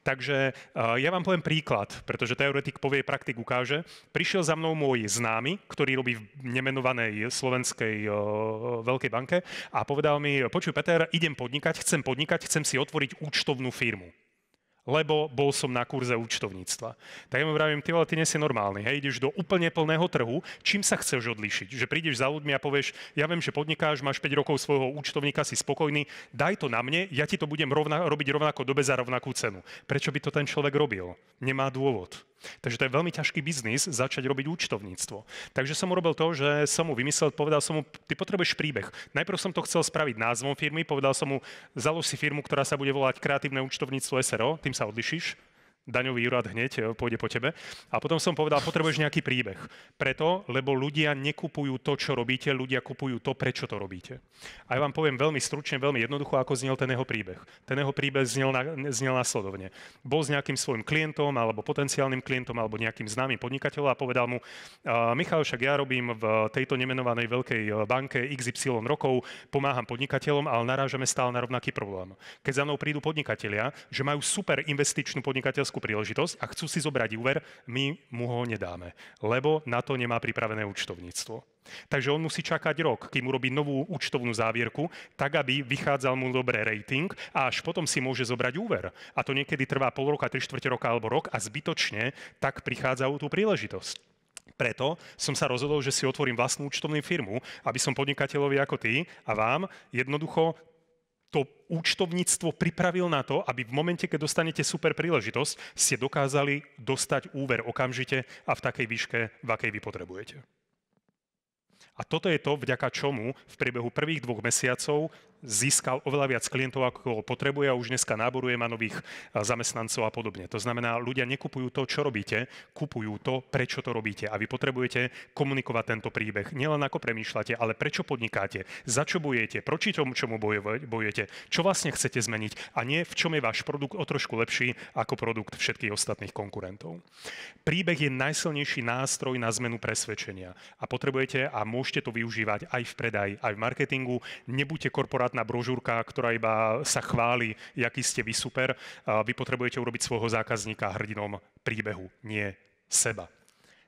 Takže ja vám poviem príklad, pretože teoretik povie, praktik ukáže. Prišiel za mnou môj známy, ktorý robí v nemenovanej slovenskej veľkej banke a povedal mi, počuj Peter, idem podnikať, chcem si otvoriť účtovnú firmu. Lebo bol som na kurze účtovníctva. Tak ja mu vravím, ty nie si normálny, hej, ideš do úplne plného trhu, čím sa chceš odlíšiť? Že prídeš za ľuďmi a povieš, ja viem, že podnikáš, máš 5 rokov svojho účtovníka, si spokojný, daj to na mne, ja ti to budem robiť rovnako dobe za rovnakú cenu. Prečo by to ten človek robil? Nemá dôvod. Takže to je veľmi ťažký biznis začať robiť účtovníctvo. Takže som urobil to, že som mu vymyslel, povedal som mu, ty potrebuješ príbeh. Najprv som to chcel spraviť názvom firmy, povedal som mu, založ si firmu, ktorá sa bude volať Kreatívne účtovníctvo SRO, tým sa odlišíš. Daňový úrad hneď pôjde po tebe. A potom som povedal, potrebuješ nejaký príbeh. Preto, lebo ľudia nekupujú to, čo robíte, ľudia kupujú to, prečo to robíte. A ja vám poviem veľmi stručne, veľmi jednoducho, ako znel ten jeho príbeh. Ten jeho príbeh znel následovne. Bol s nejakým svojim klientom, alebo potenciálnym klientom, alebo nejakým známym podnikateľom a povedal mu, Michal, však ja robím v tejto nemenovanej veľkej banke XY rokov, pomáham podnikateľom, ale narážame stále na rovnaký problém. Keď za mnou prídu podnikatelia, že majú super investičnú podnikateľskú príležitosť a chcú si zobrať úver, my mu ho nedáme, lebo na to nemá pripravené účtovníctvo. Takže on musí čakať rok, kým urobí novú účtovnú závierku, tak aby vychádzal mu dobré rating a až potom si môže zobrať úver. A to niekedy trvá pol roka, 3/4 roka alebo rok a zbytočne tak prichádza o tú príležitosť. Preto som sa rozhodol, že si otvorím vlastnú účtovnú firmu, aby som podnikateľovi ako ty a vám jednoducho to účtovníctvo pripravil na to, aby v momente, keď dostanete super príležitosť, ste dokázali dostať úver okamžite a v takej výške, v akej vy potrebujete. A toto je to, vďaka čomu v priebehu prvých 2 mesiacov získal oveľa viac klientov, ako potrebuje a už dneska náboruje, má nových zamestnancov a podobne. To znamená, ľudia nekupujú to, čo robíte, kupujú to, prečo to robíte. A vy potrebujete komunikovať tento príbeh. Nielen ako premýšľate, ale prečo podnikáte, za čo bojujete, proti tomu, čomu bojujete, čo vlastne chcete zmeniť a nie v čom je váš produkt o trošku lepší ako produkt všetkých ostatných konkurentov. Príbeh je najsilnejší nástroj na zmenu presvedčenia a potrebujete a môžete to využívať aj v predaji, aj v marketingu. Nebuďte korporátna brožúrka, ktorá iba sa chváli, jaký ste vy super. Vy potrebujete urobiť svojho zákazníka hrdinom príbehu, nie seba.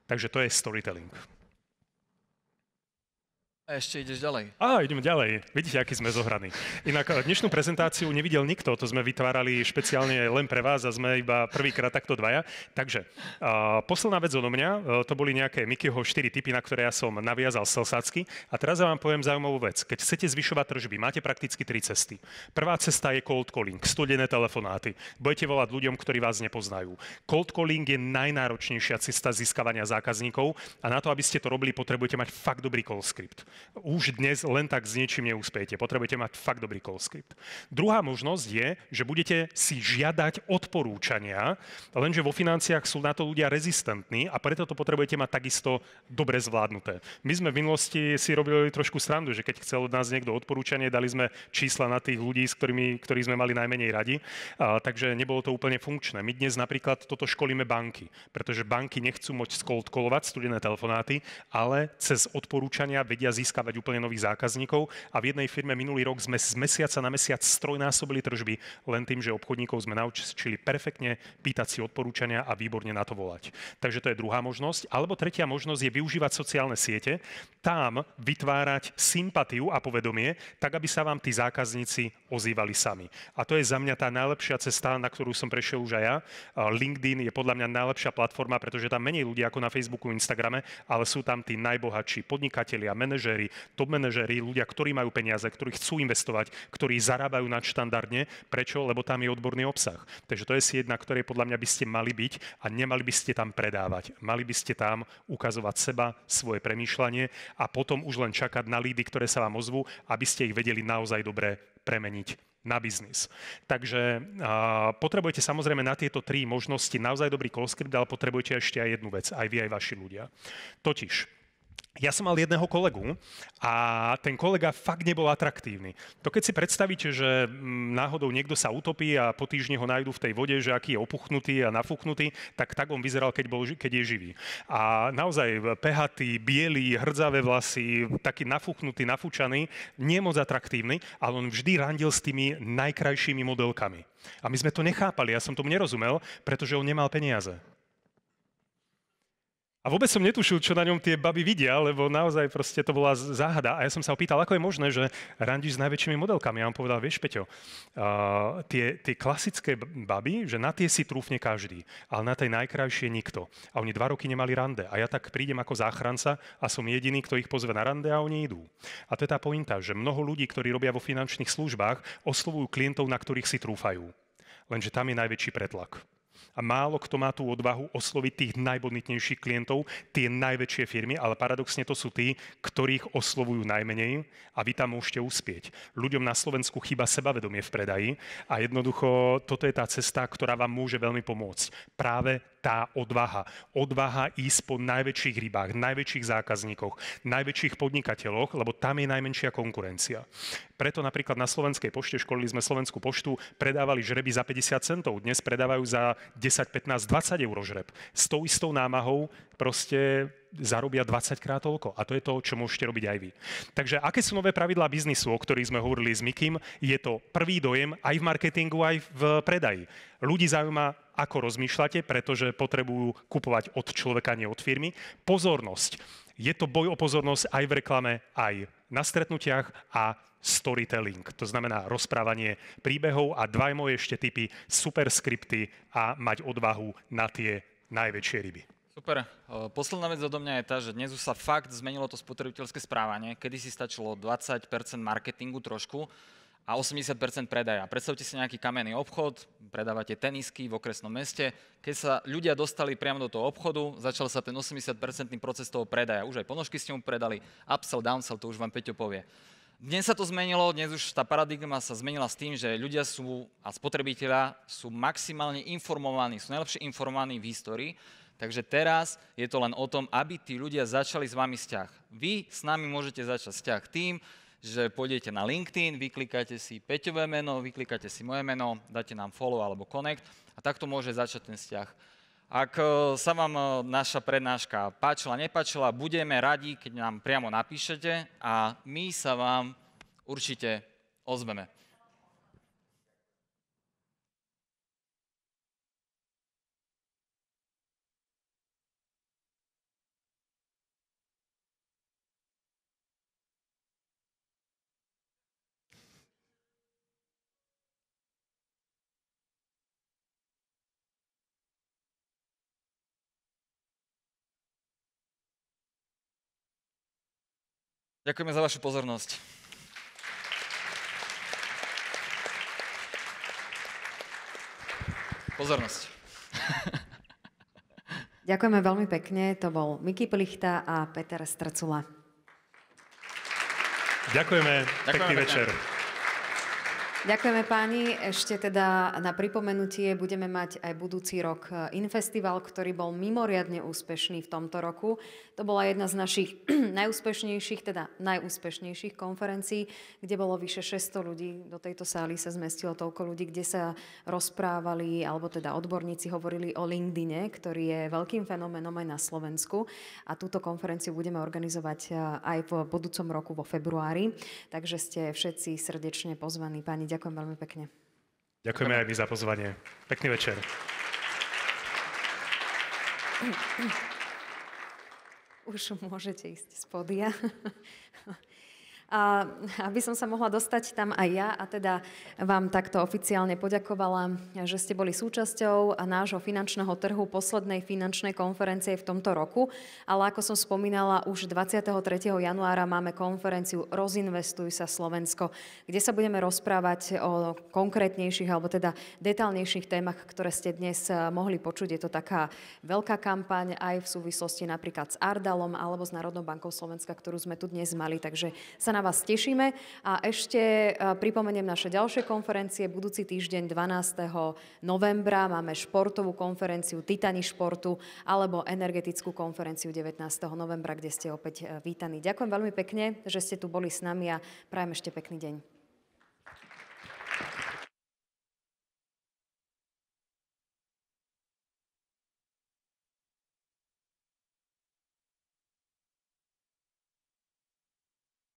Takže to je storytelling. A ešte ideš ďalej. Ideme ďalej. Vidíte, aký sme zohraní. Inak dnešnú prezentáciu nevidel nikto, to sme vytvárali špeciálne len pre vás a sme iba prvýkrát takto dvaja. Takže posledná vec odo mňa, to boli nejaké Mikyho 4 tipy, na ktoré ja som naviazal selsácky. A teraz ja vám poviem zaujímavú vec. Keď chcete zvyšovať tržby, máte prakticky 3 cesty. Prvá cesta je cold calling, studené telefonáty. Budete volať ľuďom, ktorí vás nepoznajú. Cold calling je najnáročnejšia cesta získavania zákazníkov a na to, aby ste to robili, potrebujete mať fakt dobrý call script. Už dnes len tak s niečím neúspejete. Potrebujete mať fakt dobrý call script. Druhá možnosť je, že budete si žiadať odporúčania, lenže vo financiách sú na to ľudia rezistentní a preto to potrebujete mať takisto dobre zvládnuté. My sme v minulosti si robili trošku srandu, že keď chcel od nás niekto odporúčanie, dali sme čísla na tých ľudí, ktorí sme mali najmenej radi, takže nebolo to úplne funkčné. My dnes napríklad toto školíme banky, pretože banky nechcú môcť cold callovať studené telefonáty, ale cez odporúčania vedia získať získavať úplne nových zákazníkov a v jednej firme minulý rok sme z mesiaca na mesiac strojnásobili tržby len tým, že obchodníkov sme naučili perfektne pýtať si odporúčania a výborne na to volať. Takže to je druhá možnosť. Alebo tretia možnosť je využívať sociálne siete, tam vytvárať sympatiu a povedomie, tak aby sa vám tí zákazníci ozývali sami. A to je za mňa tá najlepšia cesta, na ktorú som prešiel už aj ja. LinkedIn je podľa mňa najlepšia platforma, pretože tam menej ľudí ako na Facebooku, Instagrame, ale sú tam tí najbohatší podnikatelia, manažéri, top manažéri, ľudia, ktorí majú peniaze, ktorí chcú investovať, ktorí zarábajú nadštandardne. Prečo? Lebo tam je odborný obsah. Takže to je sieť, na ktorej podľa mňa by ste mali byť a nemali by ste tam predávať. Mali by ste tam ukazovať seba, svoje premýšľanie a potom už len čakať na lídy, ktoré sa vám ozvú, aby ste ich vedeli naozaj dobre premeniť na biznis. Takže potrebujete samozrejme na tieto tri možnosti naozaj dobrý call script, ale potrebujete ešte aj jednu vec, aj vy, aj vaši ľudia. Totiž, ja som mal jedného kolegu a ten kolega fakt nebol atraktívny. To keď si predstavíte, že náhodou niekto sa utopí a po týždni ho nájdú v tej vode, že aký je opuchnutý a nafúknutý, tak on vyzeral, keď je živý. A naozaj pehatý, bielý, hrdzavé vlasy, taký nafúknutý, nafúčaný, nie moc atraktívny, ale on vždy randil s tými najkrajšími modelkami. A my sme to nechápali, ja som tomu nerozumel, pretože on nemal peniaze. A vôbec som netušil, čo na ňom tie baby vidia, lebo naozaj proste to bola záhada. A ja som sa opýtal, ako je možné, že randíš s najväčšími modelkami. A on povedal, vieš, Peťo, tie klasické baby, že na tie si trúfne každý, ale na tej najkrajšie nikto. A oni 2 roky nemali rande. A ja tak prídem ako záchranca a som jediný, kto ich pozve na rande a oni idú. A to je tá pointa, že mnoho ľudí, ktorí robia vo finančných službách, oslovujú klientov, na ktorých si trúfajú. Lenže tam je najväčší pretlak. A málo kto má tú odvahu osloviť tých najbonitnejších klientov, tie najväčšie firmy, ale paradoxne to sú tí, ktorých oslovujú najmenej a vy tam môžete uspieť. Ľuďom na Slovensku chýba sebavedomie v predaji a jednoducho toto je tá cesta, ktorá vám môže veľmi pomôcť. Práve tá odvaha. Odvaha ísť po najväčších rybách, najväčších zákazníkoch, najväčších podnikateľoch, lebo tam je najmenšia konkurencia. Preto napríklad na Slovenskej pošte, školili sme Slovenskú poštu, predávali žreby za 50 centov. Dnes predávajú za 10, 15, 20 eur žreb. S tou istou námahou proste zarobia 20 krát toľko. A to je to, čo môžete robiť aj vy. Takže aké sú nové pravidlá biznisu, o ktorých sme hovorili s Mikim? Je to prvý dojem aj v marketingu, aj v predaji. Ľudí zaujíma, ako rozmýšľate, pretože potrebujú kupovať od človeka, nie od firmy. Pozornosť. Je to boj o pozornosť aj v reklame, aj na stretnutiach a storytelling, to znamená rozprávanie príbehov a 2 moje ešte tipy, super skripty a mať odvahu na tie najväčšie ryby. Super. Posledná vec odo mňa je tá, že dnes už sa fakt zmenilo to spotrebiteľské správanie. Kedy si stačilo 20% marketingu trošku a 80% predaja. Predstavte si nejaký kamenný obchod, predávate tenisky v okresnom meste. Keď sa ľudia dostali priamo do toho obchodu, začal sa ten 80% proces toho predaja. Už aj ponožky ste mu predali, upsell, downsell, to už vám Peťo povie. Dnes sa to zmenilo, dnes už tá paradigma sa zmenila s tým, že ľudia sú a spotrebitelia sú maximálne informovaní, sú najlepšie informovaní v histórii. Takže teraz je to len o tom, aby tí ľudia začali s vami vzťah. Vy s nami môžete začať vzťah tým, že pôjdete na LinkedIn, vyklikáte si Peťové meno, vyklikáte si moje meno, dáte nám follow alebo connect a takto môže začať ten vzťah. Ak sa vám naša prednáška páčila, nepáčila, budeme radi, keď nám priamo napíšete a my sa vám určite ozveme. Ďakujeme za vašu pozornosť. Pozornosť. Ďakujeme veľmi pekne. To bol Miki Plichta a Peter Strcula. Ďakujeme. Pekný večer. Ďakujeme páni. Ešte teda na pripomenutie budeme mať aj budúci rok Infestival, ktorý bol mimoriadne úspešný v tomto roku. To bola jedna z našich najúspešnejších konferencií, kde bolo vyše 600 ľudí. Do tejto sály sa zmestilo toľko ľudí, kde sa rozprávali, alebo teda odborníci hovorili o LinkedIne, ktorý je veľkým fenoménom aj na Slovensku. A túto konferenciu budeme organizovať aj v budúcom roku vo februári. Takže ste všetci srdečne pozvaní. Páni, ďakujem veľmi pekne. Ďakujeme aj my za pozvanie. Pekný večer. Už môžete ísť z pódia. A aby som sa mohla dostať tam aj ja a teda vám takto oficiálne poďakovala, že ste boli súčasťou nášho finančného trhu, poslednej finančnej konferencie v tomto roku. Ale ako som spomínala, už 23. januára máme konferenciu Rozinvestuj sa Slovensko, kde sa budeme rozprávať o konkrétnejších alebo teda detailnejších témach, ktoré ste dnes mohli počuť. Je to taká veľká kampaň aj v súvislosti napríklad s Ardalom alebo s Národnou bankou Slovenska, ktorú sme tu dnes mali, takže sa na vás tešíme. A ešte pripomeniem naše ďalšie konferencie. Budúci týždeň 12. novembra máme športovú konferenciu Titani športu alebo energetickú konferenciu 19. novembra, kde ste opäť vítaní. Ďakujem veľmi pekne, že ste tu boli s nami a prajem ešte pekný deň.